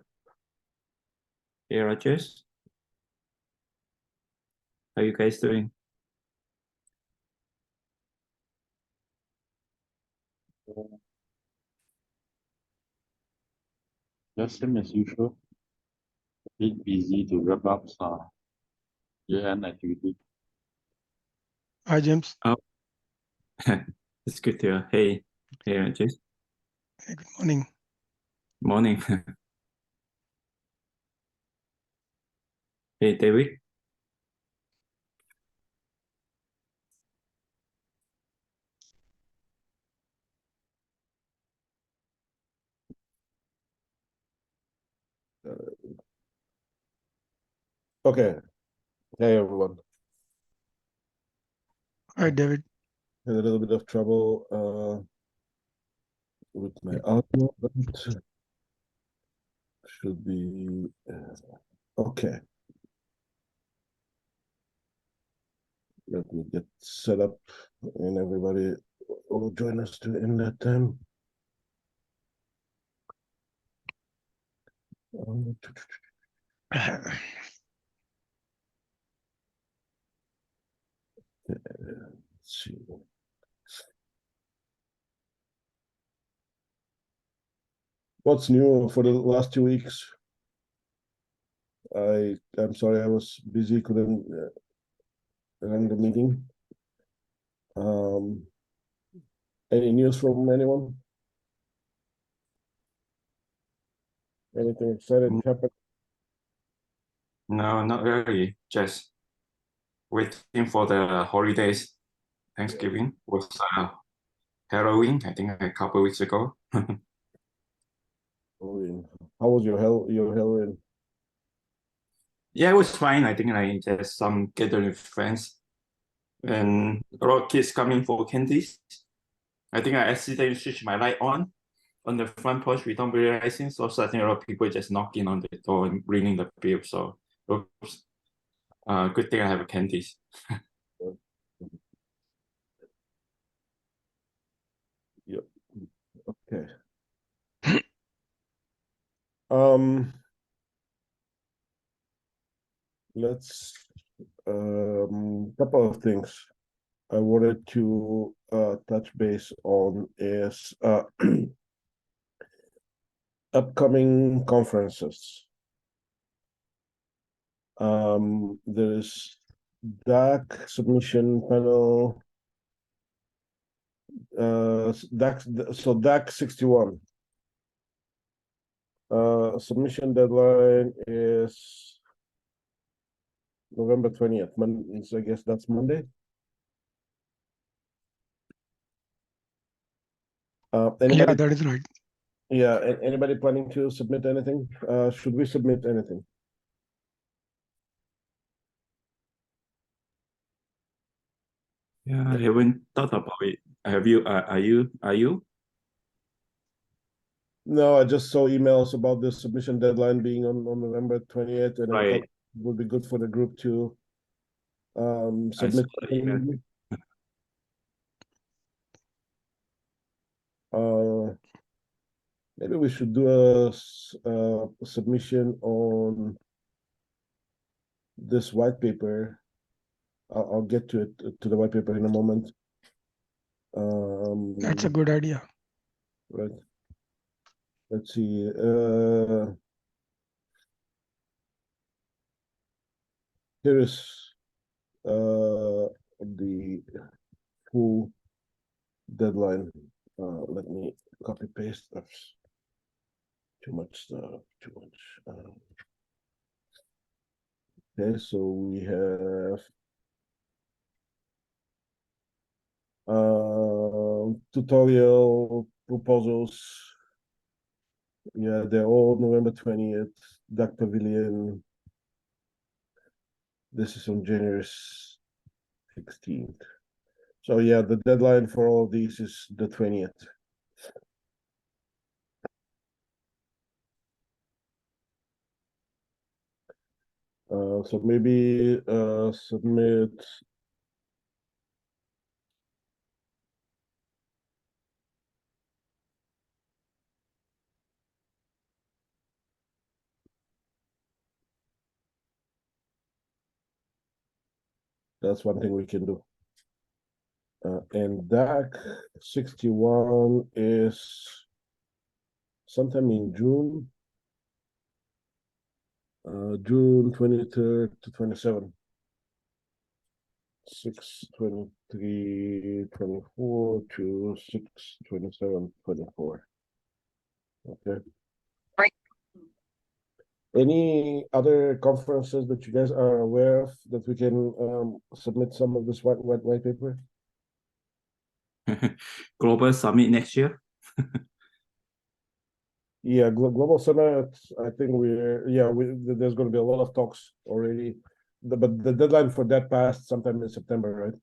hey Rajesh. How you guys doing? Just same as usual. A bit busy to wrap up some year-end activity. Hi, James. It's good to hear. Hey, Rajesh. Hey, good morning. Morning. Hey David. Okay. Hey everyone. Hi, David. Had a little bit of trouble with my audio, but should be okay. Let me get set up and everybody will join us in that time. Let's see. What's new for the last 2 weeks? I'm sorry, I was busy, couldn't run the meeting. Any news from anyone? Anything exciting happen? No, not really. Just waiting for the holidays. Thanksgiving was Halloween, I think a couple weeks ago. How was your Halloween? Yeah, it was fine. I think I just some gathering with friends and a lot of kids coming for candies. I think I accidentally switched my light on the front porch without realizing. So I think a lot of people just knocking on the door and ringing the bell. So oops. Good thing I have candies. Yep. Okay. Let's couple of things I wanted to touch base on is upcoming conferences. There's DAC submission panel, DAC 61. Submission deadline is November 20th. So I guess that's Monday. Anybody? Yeah, that is right. Yeah, anybody planning to submit anything? Should we submit anything? Yeah, I haven't thought about it. Have you? Are you? No, I just saw emails about the submission deadline being on November 20th, and I Right. thought it would be good for the group to I submit. saw the email. Maybe we should do a submission on this white paper. I'll get to it, to the white paper in a moment. That's a good idea. Right. Let's see. Here is the full deadline. Let me copy paste. That's too much stuff. Too much. Okay, so we have tutorial proposals. Yeah, they're all November 20th. Duck Pavilion. This is on January 16th. So yeah, the deadline for all of these is the 20th. So maybe submit That's one thing we can do. And DAC 61 is sometime in June. June 23rd to 27. 6/23/24 to 6/27/24. Okay. Right. Any other conferences that you guys are aware of that we can submit some of this white paper? Global Summit next year. Yeah, Global Summit, I think there's going to be a lot of talks already. But the deadline for that passed sometime in September, right?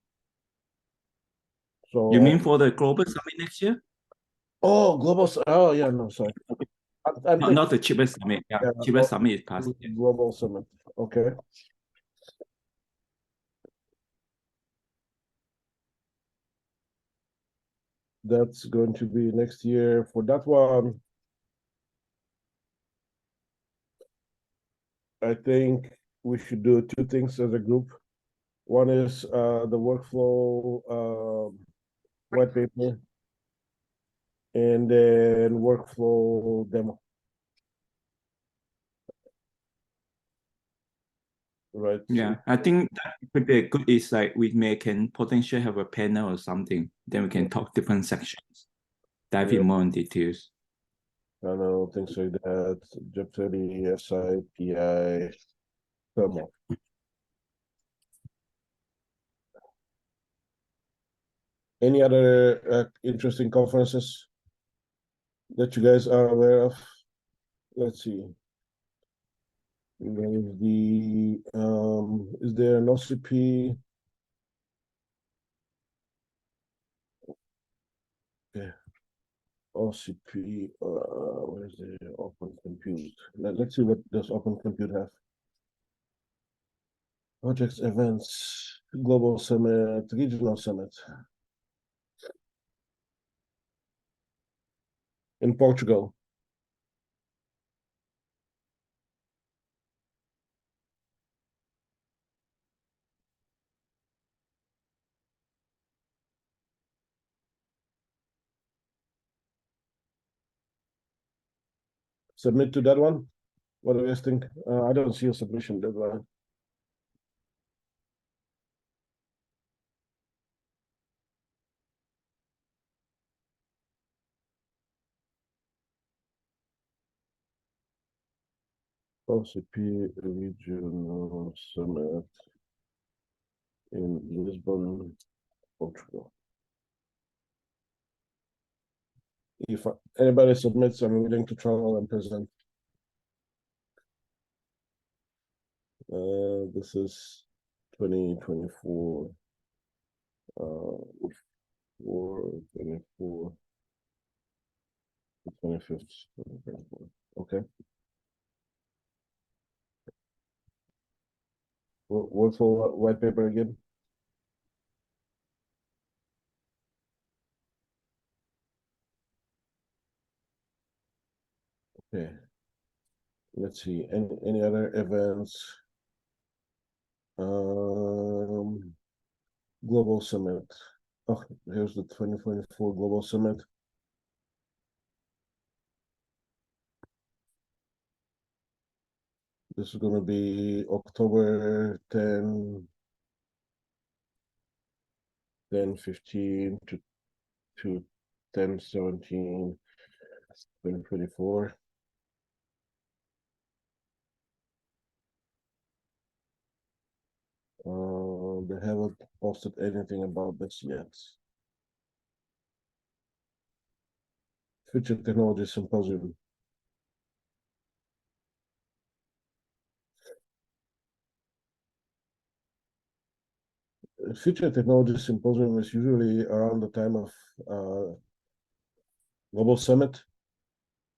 So You mean for the Global Summit next year? Oh yeah, no, sorry. I'm Not the cheapest summit. Yeah, cheapest summit is past. Global Summit. Okay. That's going to be next year. For that one, I think we should do two things as a group. One is the workflow white paper, and then workflow demo. Right. Yeah, I think that could be a good is like we can potentially have a panel or something. Then we can talk different sections, dive in more in details. I know things like that. Job 30, SI, PI, thermal. Any other interesting conferences that you guys are aware of? Let's see. There is is there an OCP? Yeah. OCP, where's the Open Compute? Let's see what does Open Compute have. Projects, events, global summit, regional summit. In Portugal. Submit to that one. What do you guys think? I don't see a submission deadline. OCP Regional Summit in Lisbon, Portugal. If anybody submits, I'm willing to travel and present. This is 2024. 24, 25th. Okay. What's for white paper again? Okay. Let's see. Any other events? Global Summit. Oh, here's the 2024 Global Summit. This is going to be October 10, 15 to 10, 17, 2024. They haven't posted anything about this yet. Future Technology Symposium. Future Technology Symposium is usually around the time of Global Summit.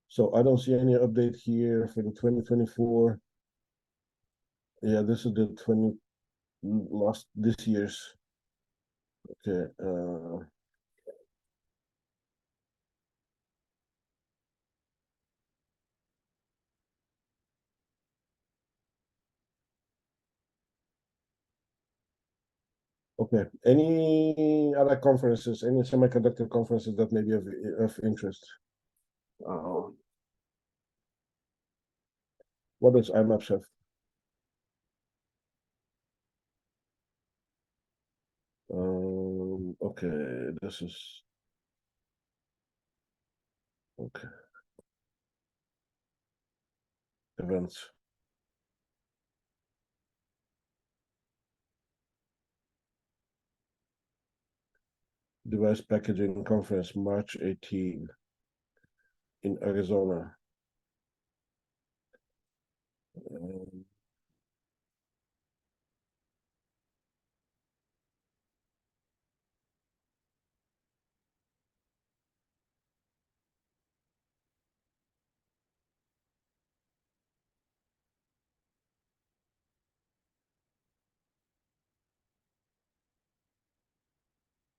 So I don't see any update here for the 2024. Yeah, this is the this year's. Okay. Okay, any other conferences, any semiconductor conferences that may be of interest? What does IMAPS have? Okay, this is okay. Events. Device Packaging Conference, March 18 in Arizona.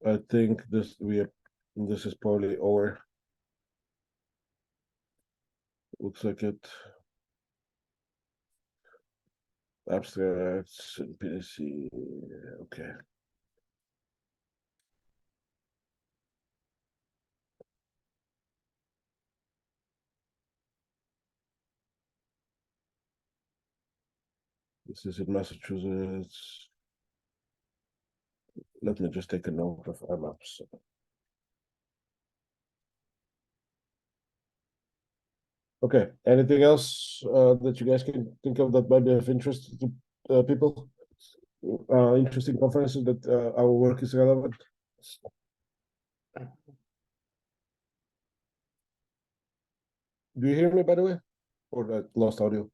I think this is probably over. Looks like it. Abstracts, PDC. Okay. This is in Massachusetts. Let me just take a note of IMAPS. Okay, anything else that you guys can think of that might be of interest to people? Interesting conferences that our work is relevant. Do you hear me, by the way? Or lost audio?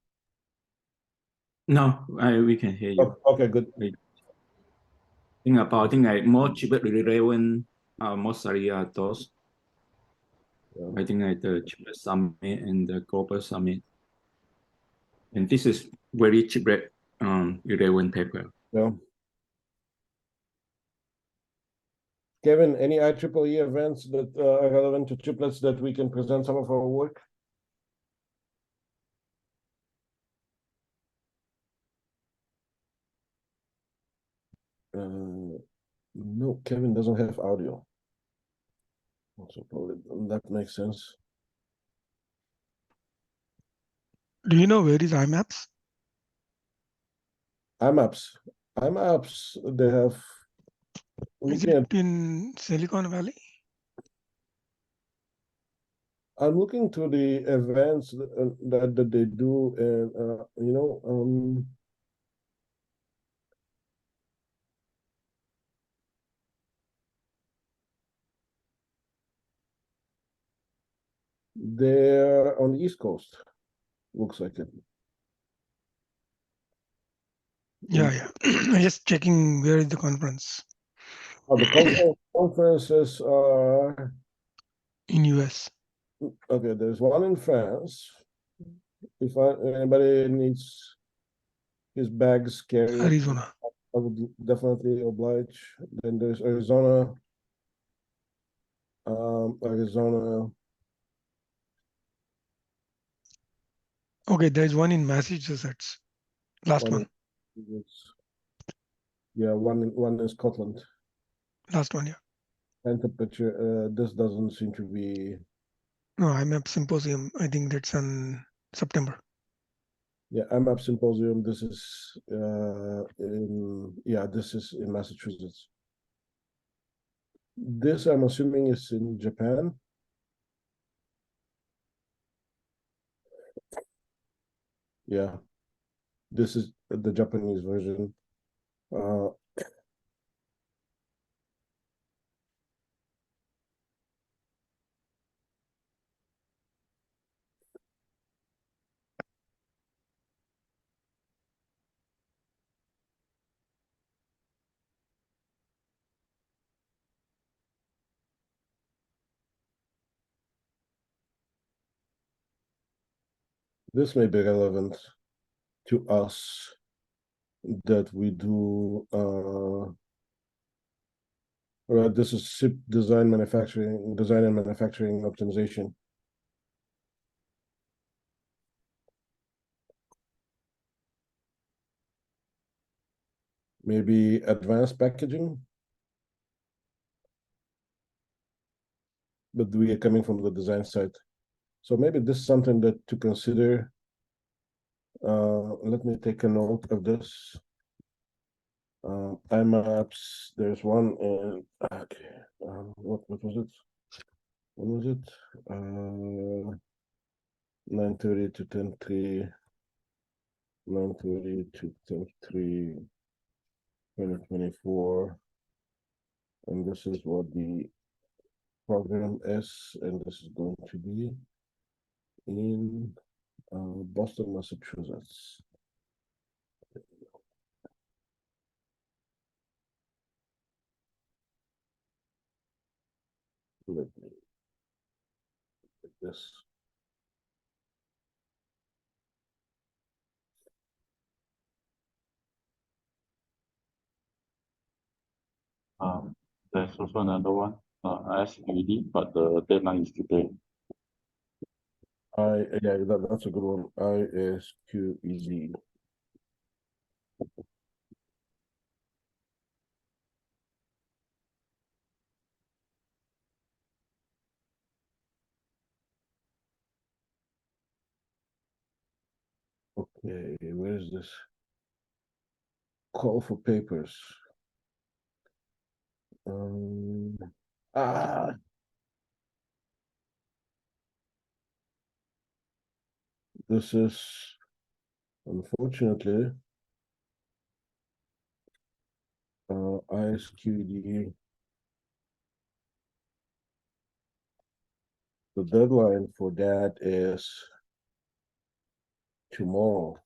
No, we can hear you. Oh, okay, good. I think more chiplet relevant, mostly those. Yeah. I think the chiplet summit and the global summit. And this is very chiplet relevant paper. Yeah. Kevin, any IEEE events that are relevant to chiplets that we can present some of our work? No, Kevin doesn't have audio. So probably that makes sense. Do you know where is IMAPS? IMAPS, they have. Is Looking it at, in Silicon Valley? I'm looking to the events that they do, and they're on the East Coast. Looks like it. Yeah. I'm just checking where is the conference Oh, the conferences are in US. okay. There's one in France. If anybody needs his bags carried, Arizona. I would definitely oblige. Then there's Arizona. Arizona. Okay, there's one in Massachusetts. Last one. Yeah, one in Scotland. Last one, yeah. And temperature. This doesn't seem to be. No, IMAP Symposium. I think that's in September. Yeah, IMAP Symposium. This is this is in Massachusetts. This I'm assuming is in Japan. Yeah, this is the Japanese version. This may be relevant to us that we do. This is SIP design and manufacturing optimization. maybe advanced packaging. But we are coming from the design side. So maybe this is something that to consider. Let me take a note of this. IMAPs, there's one in, okay, what was it? What was it? 9:30 to 10:03, 9:30 to 10:03, 2024. And this is what the program is, and this is going to be in Boston, Massachusetts. Let me take this. There's also another one, SQD, but the deadline is today. Yeah, that's a good one. ISQED. Okay, where is this? Call for papers. Ah, this is unfortunately ISQD. The deadline for that is tomorrow.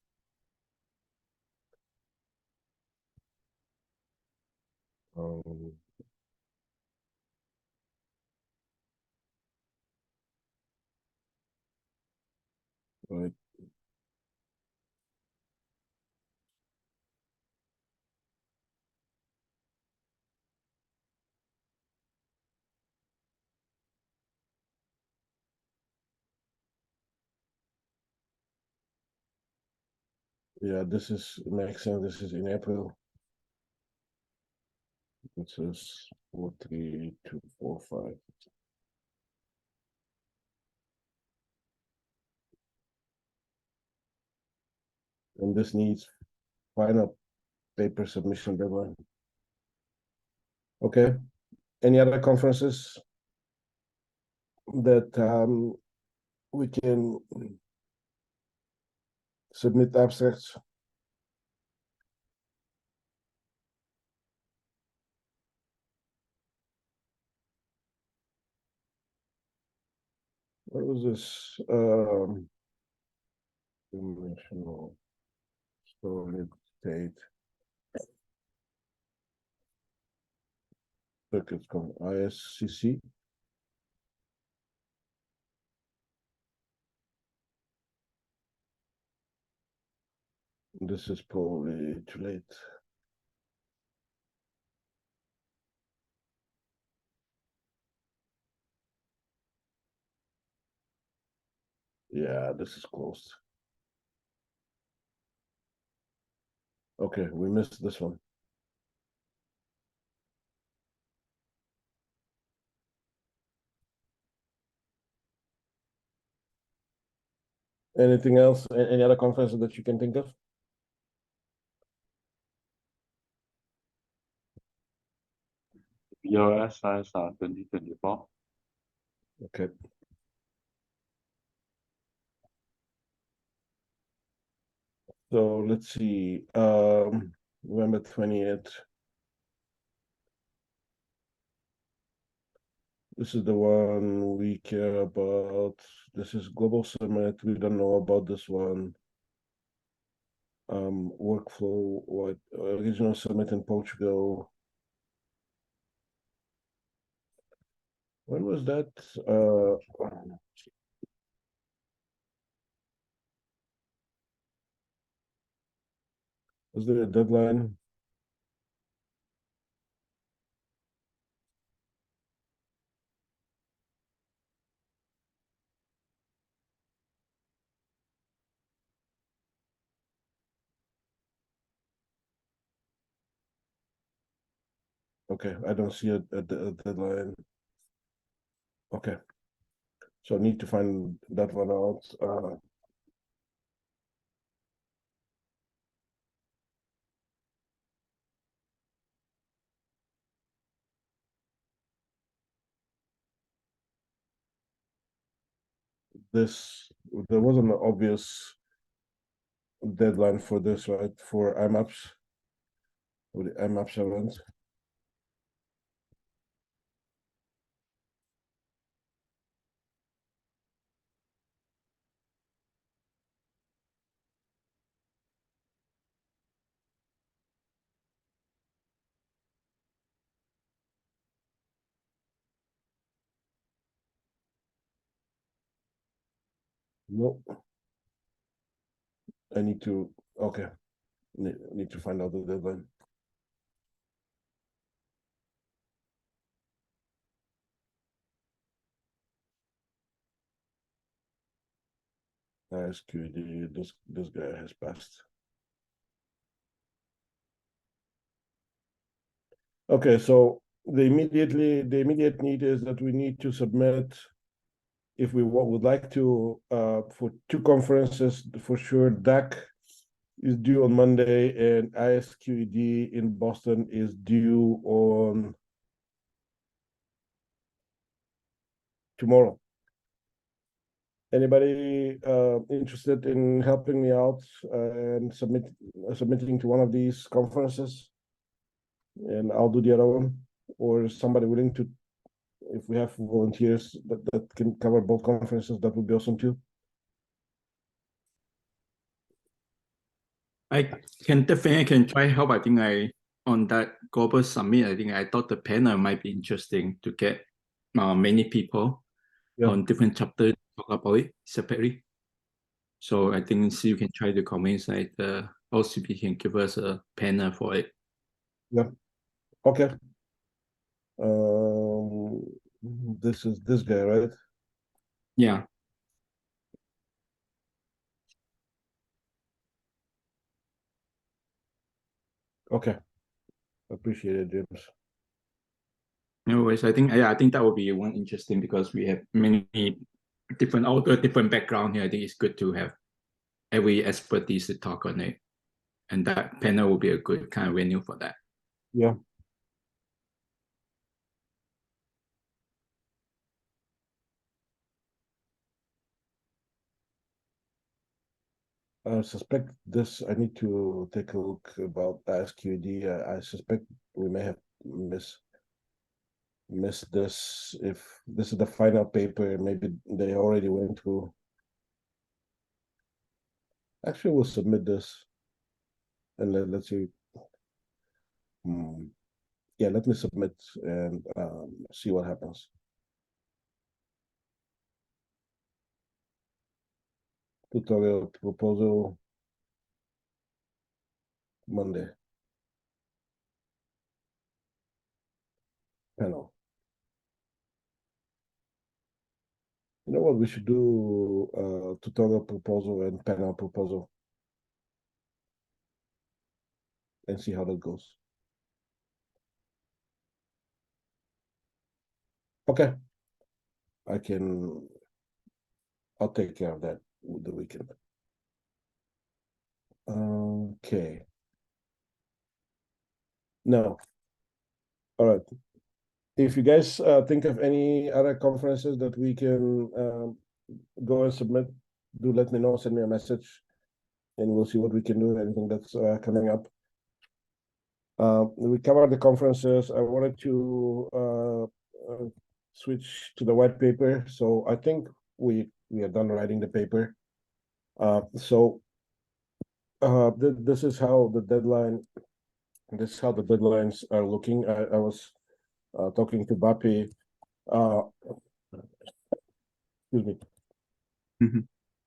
Right. Yeah, this is makes sense. This is in April. It says 43245. And this needs final paper submission deadline. Okay. Any other conferences that we can submit abstracts? What was this? Dimensional solid state circuits called ISCC. This is probably too late. Yeah, this is closed. Okay, we missed this one. Anything else? Any other conferences that you can think of? BOSIS 2024. Okay. So let's see. November 20th. This is the one we care about. This is Global Summit. We don't know about this one. Workflow, what regional summit in Portugal. When was that? Was there a deadline? Okay, I don't see a deadline. Okay. So I need to find that one out. There was an obvious deadline for this, right? For IMAPS, with the IMAPS event. Nope. I need to, okay. Need to find out the deadline. SQD, this guy has passed. Okay, so the immediate need is that we need to submit, if we would like to, for 2 conferences, for sure, DAC is due on Monday and ISQED in Boston is due on tomorrow. Anybody interested in helping me out and submitting to one of these conferences? And I'll do the other one, or is somebody willing to, if we have volunteers that can cover both conferences, that would be awesome too. I can try help. I think on that global summit, I think I thought the panel might be interesting to get many people on different chapters to talk about it separately. So I think see you can try to convince the OCP can give us a panel for it. Yeah. Okay. This is this guy, right? Yeah. Okay. Appreciate it, James. No worries. I think that would be one interesting because we have many different author, different background here. I think it's good to have every expertise to talk on it, and that panel will be a good kind of venue for that. Yeah. I suspect this. I need to take a look about SQD. I suspect we may have missed this. If this is the final paper, maybe they already went through. Actually, we'll submit this, and let's see. Yeah, let me submit and see what happens. Tutorial proposal Monday. Panel. You know what? We should do tutorial proposal and panel proposal and see how that goes. Okay. I'll take care of that with the weekend. Okay. No. All right. If you guys think of any other conferences that we can go and submit, do let me know, send me a message, and we'll see what we can do, anything that's coming up. We covered the conferences. I wanted to switch to the white paper. So I think we are done writing the paper. This is how the deadlines are looking. I was talking to Bapi. Excuse me.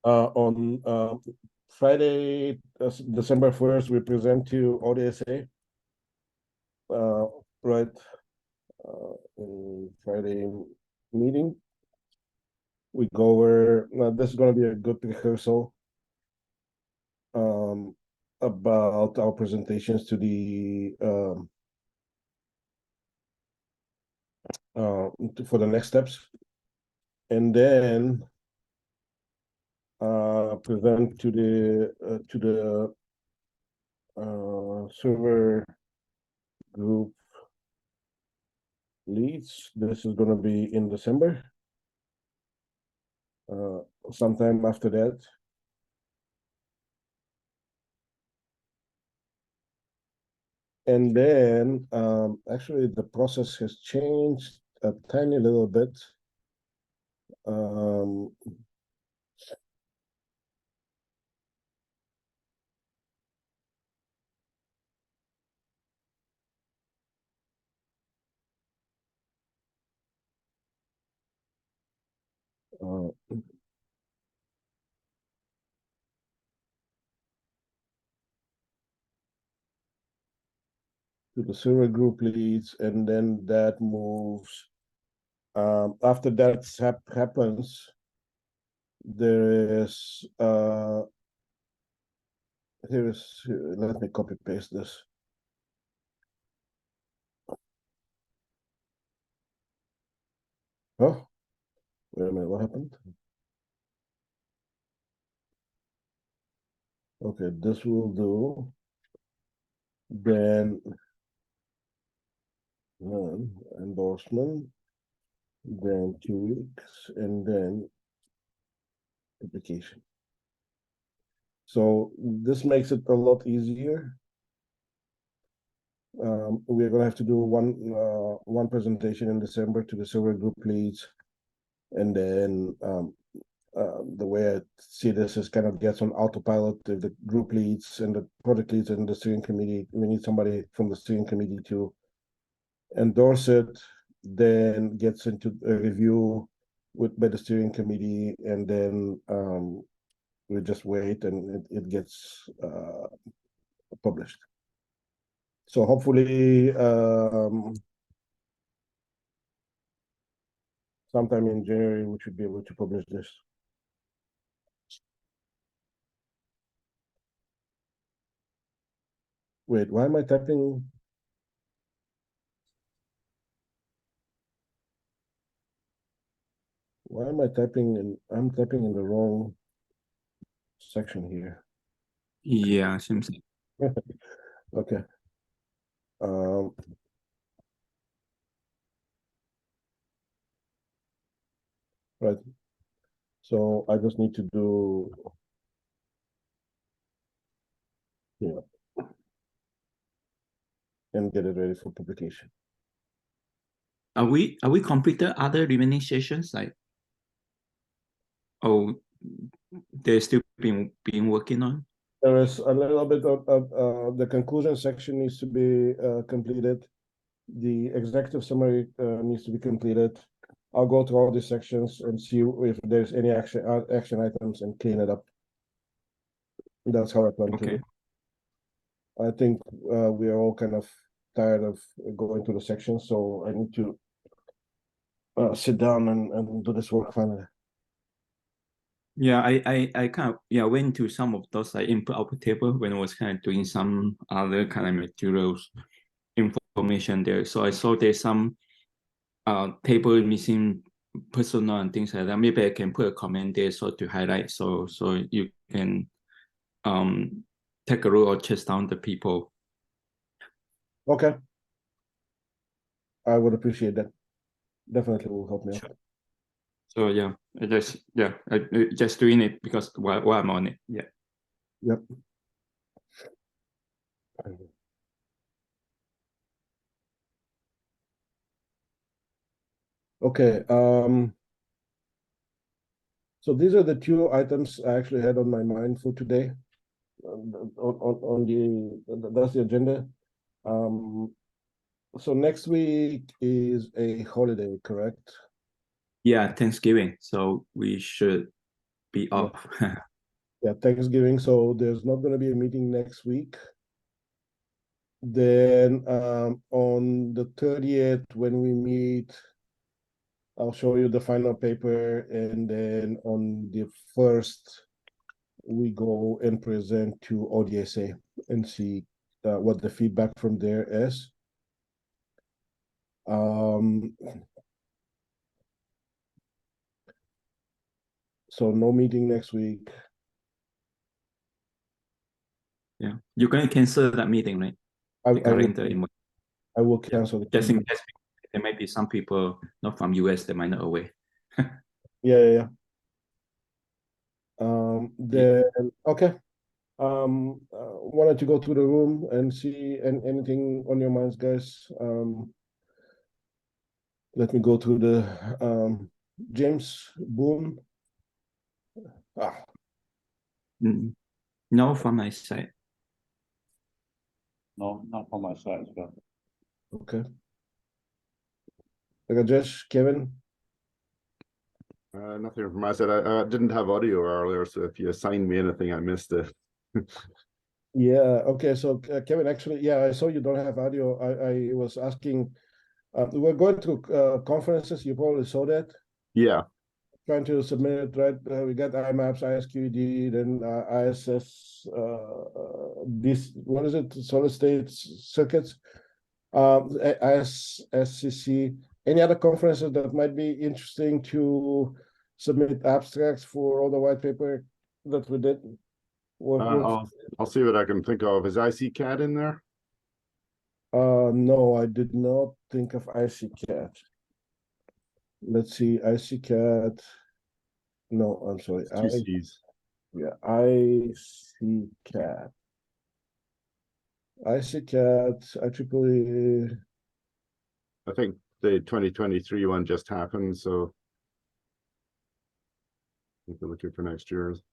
On Friday, December 1st, we present to ODSA. Right. In Friday meeting, we go over. This is going to be a good rehearsal about our presentations to the for the next steps, and then present to the server group leads. This is going to be in December, sometime after that. And then actually the process has changed a tiny little bit. To the server group leads, and then that moves. After that happens, there is let me copy paste this. Oh, wait a minute, what happened? Okay, this will do. Then endorsement, then 2 weeks, and then application. So this makes it a lot easier. We're gonna have to do one presentation in December to the server group leads, and then the way I see this is kind of gets on autopilot. The group leads and the project leads and the steering committee. We need somebody from the steering committee to endorse it, then gets into a review by the steering committee, and then we just wait and it gets published. So hopefully sometime in January we should be able to publish this. Wait, why am I typing? Why am I typing in? I'm typing in the wrong section here. Yeah, seems like. Okay. Right. So I just need to do, and get it ready for publication. Are we completed other remaining sessions? Like, oh, they're still being working on? There is a little bit of the conclusion section needs to be completed. The executive summary needs to be completed. I'll go through all these sections and see if there's any action items and clean it up. That's how I plan to do it. I think we are all kind of tired of going through the sections, so I need to sit down and do this work finally. Yeah, I kind of went to some of those like input output table when I was kind of doing some other kind of materials information there. So I saw there's some table missing personal and things like that. Maybe I can put a comment there so to highlight so you can take a look or chase down the people. Okay. I would appreciate that. Definitely will help me out. So yeah, I just doing it because while I'm on it. Yeah. Yep. Okay. So these are the two items I actually had on my mind for today. That's the agenda. So next week is a holiday, correct? Yeah, Thanksgiving. So we should be off. Yeah, Thanksgiving. So there's not going to be a meeting next week. Then on the 30th, when we meet, I'll show you the final paper, and then on the 1st, we go and present to ODSA and see what the feedback from there is. So no meeting next week. Yeah, you're going to cancel that meeting, right? I The calendar invite. will cancel the Just in meeting. case there might be some people not from US that might not away. Yeah. Then okay. Why don't you go to the room and see anything on your minds, guys? Let me go to the James Boone. No, from my side. No, not from my side as well. Okay. Rajesh, Kevin. Nothing from my side. I didn't have audio earlier, so if you assigned me anything, I missed it. Yeah. Okay. So Kevin, actually, yeah, I saw you don't have audio. I was asking. We're going to conferences. You probably saw that. Yeah. Trying to submit, right? We got IMAPS, ISQD, then ISS. This what is it? Solid state circuits. ISSCC. Any other conferences that might be interesting to submit abstracts for all the white paper that we did? I'll see what I can think of. Is ICCAD in there? No, I did not think of ICCAD. Let's see, ICCAD. No, I'm sorry. Two C's. Yeah, ICCAD. ICCAD, IEEE. I think the 2023 one just happened, so I think we're looking for next year's.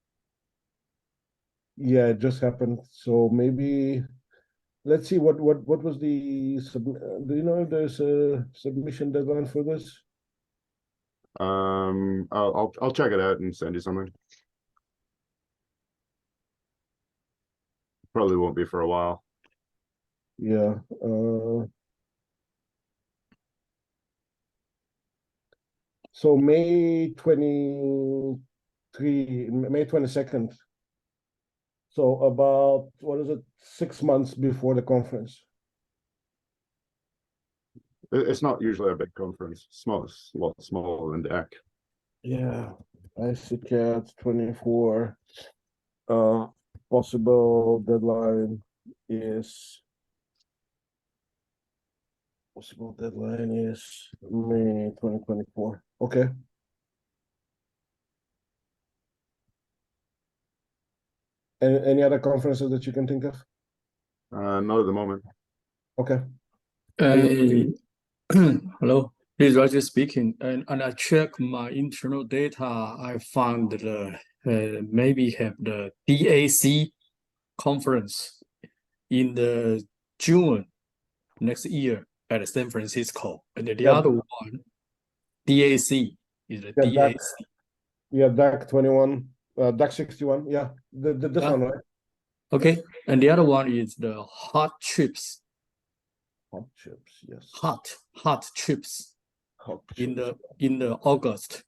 Yeah, it just happened. So maybe let's see what was the do you know if there's a submission deadline for this? I'll check it out and send you something. Probably won't be for a while. Yeah. So May 22nd. So about, what is it, 6 months before the conference? It's not usually a big conference. Small, a lot smaller than DEC. Yeah, ICCAD 24. Possible deadline is May 2024. Okay. Any other conferences that you can think of? Not at the moment. Okay. Hello, this is Roger speaking. And I check my internal data. I found the maybe have the DAC conference in the June next year at San Francisco, and the other one, DAC is the DAC. Yeah, DAC 21, DAC 61. Yeah, this one, right? Okay, and the other one is the hot chips. Hot chips, yes. Hot chips. Hot in chips. the August.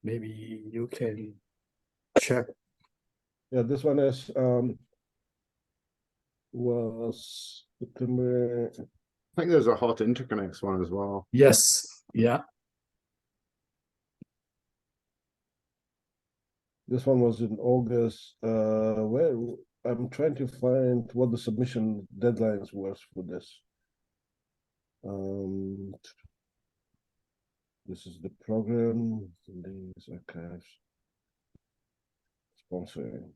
Maybe you can check. Yeah, this one is was September. I think there's a hot interconnects one as well. Yes. Yeah. This one was in August. Where I'm trying to find what the submission deadlines was for this. This is the program. These archives. Sponsoring.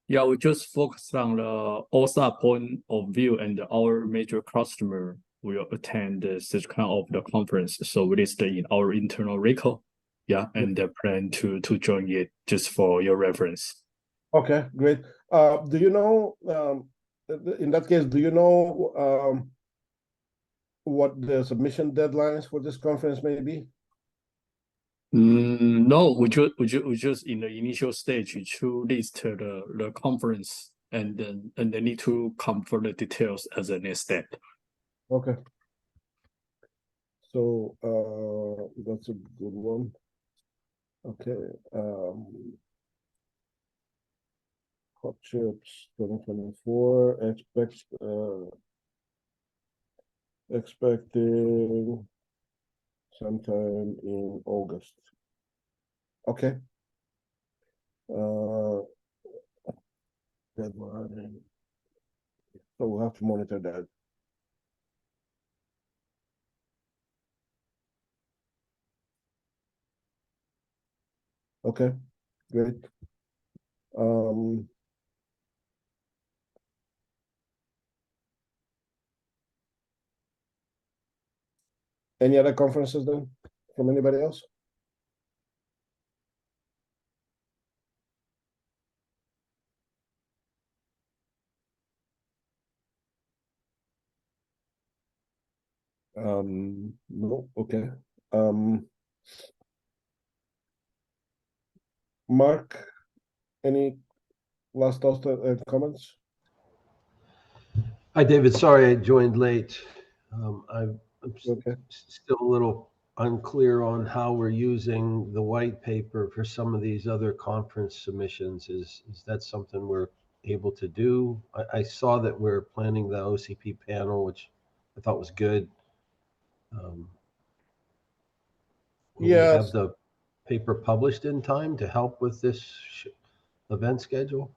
Yeah, we just focused on the ODSA point of view, and our major customer will attend such kind of the conference. So we listed in our internal record. Yeah, and the plan to join it just for your reference. Okay, great. Do you know, in that case, do you know what the submission deadlines for this conference may be? No, we just in the initial stage to list the conference, and then they need to come for the details as a next step. Okay. So that's a good one. Okay. Hot chips 2024 expecting sometime in August. Okay. That one. So we'll have to monitor that. Okay, great. Any other conferences then from anybody else? No, okay. Mark, any last thoughts and comments? Hi, David. Sorry I joined late. I'm Okay. still a little unclear on how we're using the white paper for some of these other conference submissions. Is that something we're able to do? I saw that we're planning the OCP panel, which I thought was good. Will we Yes. have the paper published in time to help with this event schedule?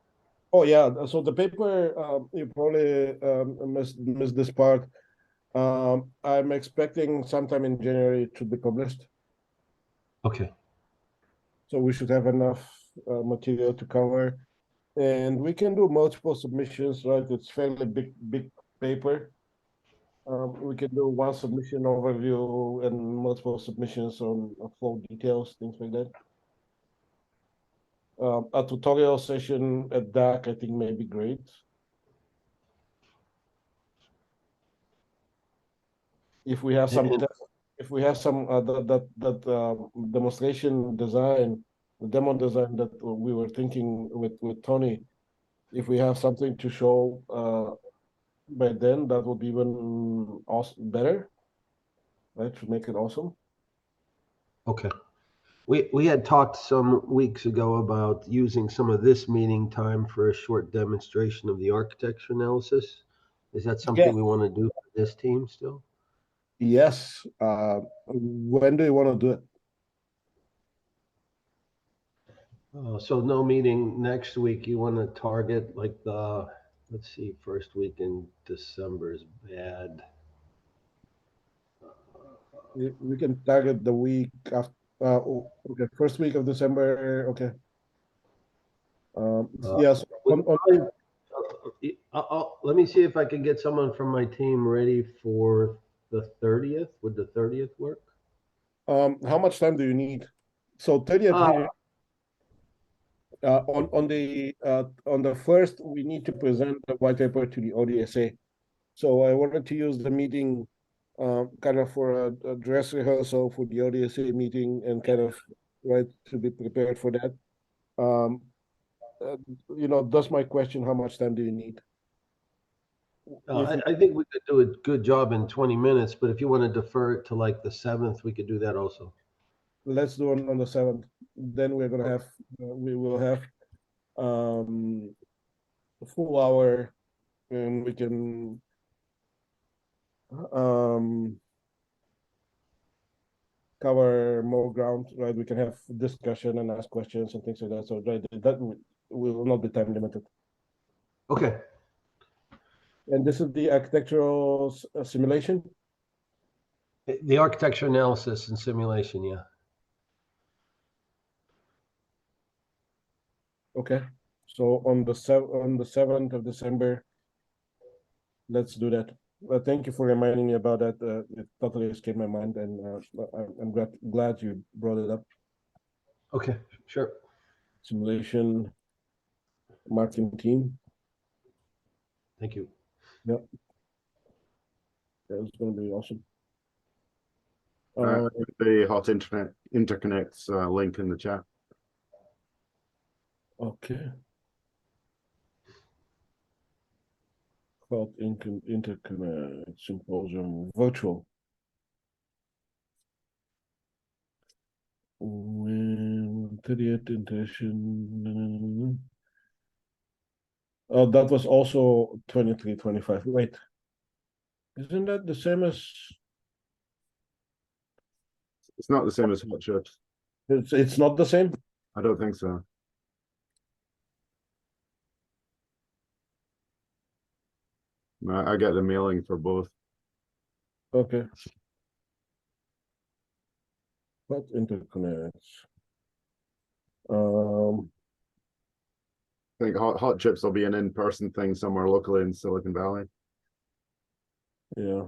Oh yeah, so the paper, you probably missed this part. I'm expecting sometime in January to be published. Okay. So we should have enough material to cover. And we can do multiple submissions, right? It's fairly big paper. We can do one submission overview and multiple submissions on flow details, things like that. A tutorial session at DAC, I think, may be great. If we have some, demonstration design, the demo design that we were thinking with Tony, if we have something to show by then, that would be even awesome, better, right? To make it awesome. Okay. We had talked some weeks ago about using some of this meeting time for a short demonstration of the architecture analysis. Is that something we want to do for this team still? Yes. When do you want to do it? So no meeting next week. You want to target like the, let's see, first week in December is bad. We can target the week after. Okay, first week of December. Okay. Yes. Let me see if I can get someone from my team ready for the 30th. Would the 30th work? How much time do you need? So 30th. On the first, we need to present the white paper to the ODSA. So I wanted to use the meeting kind of for a dress rehearsal for the ODSA meeting and kind of to be prepared for that. That's my question. How much time do you need? I think we could do a good job in 20 minutes, but if you want to defer it to like the 7th, we could do that also. Let's do it on the 7th. Then we will have a full hour, and we can cover more ground, right? We can have discussion and ask questions and things like that. So that will not be time limited. Okay. And this is the architectural simulation? The architecture analysis and simulation, yeah. Okay. So on the 7th of December, let's do that. Thank you for reminding me about that. It totally escaped my mind, and I'm glad you brought it up. Okay, sure. Simulation marketing team. Thank you. Yep. That's going to be awesome. The hot internet interconnects link in the chat. Okay. Hot interconnect symposium virtual. 30th intention. Oh, that was also 23-25. Wait, isn't that the same as? It's not the same as hot shot. It's not the same? I don't think so. No, I get the mailing for both. Okay. What interconnects? I think hot chips will be an in-person thing somewhere locally in Silicon Valley. Yeah.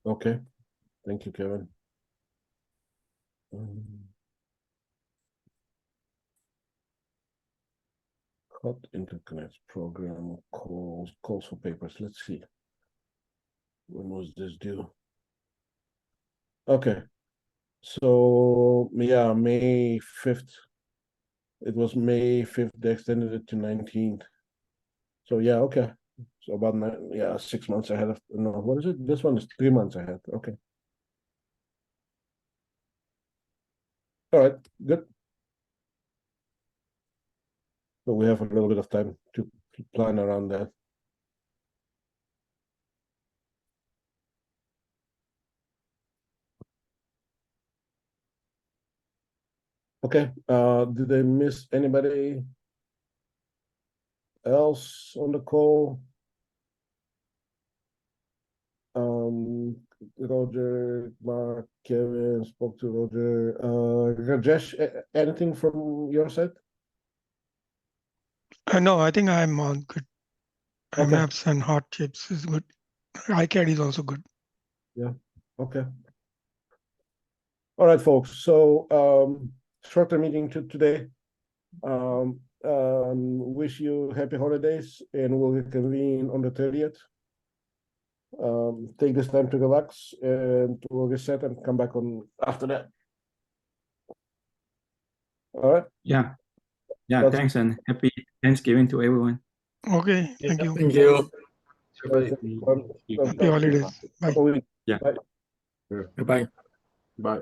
Okay. Thank you, Kevin. Hot interconnects program calls for papers. Let's see. When was this due? Okay. So yeah, May 5th. It was May 5th. They extended it to 19th. So yeah, okay. So about 6 months ahead of no, what is it? This one is 3 months ahead. Okay. All right, good. So we have a little bit of time to plan around that. Okay, did I miss anybody else on the call? Roger, Mark, Kevin, spoke to Roger. Rajesh, anything from your side? No, I think I'm all good. Okay. Maps and hot chips is good. iCAD is also good. Yeah, okay. All right, folks, so shorter meeting today. Wish you happy holidays and we'll reconvene on the 30th. Take this time to relax and we'll reset and come back on after that. All right. Yeah. Yeah, That's- thanks and happy Thanksgiving to everyone. Okay, thank you. Thank you. Happy holidays. Bye. Couple weeks. Yeah. Bye. Bye-bye. Bye.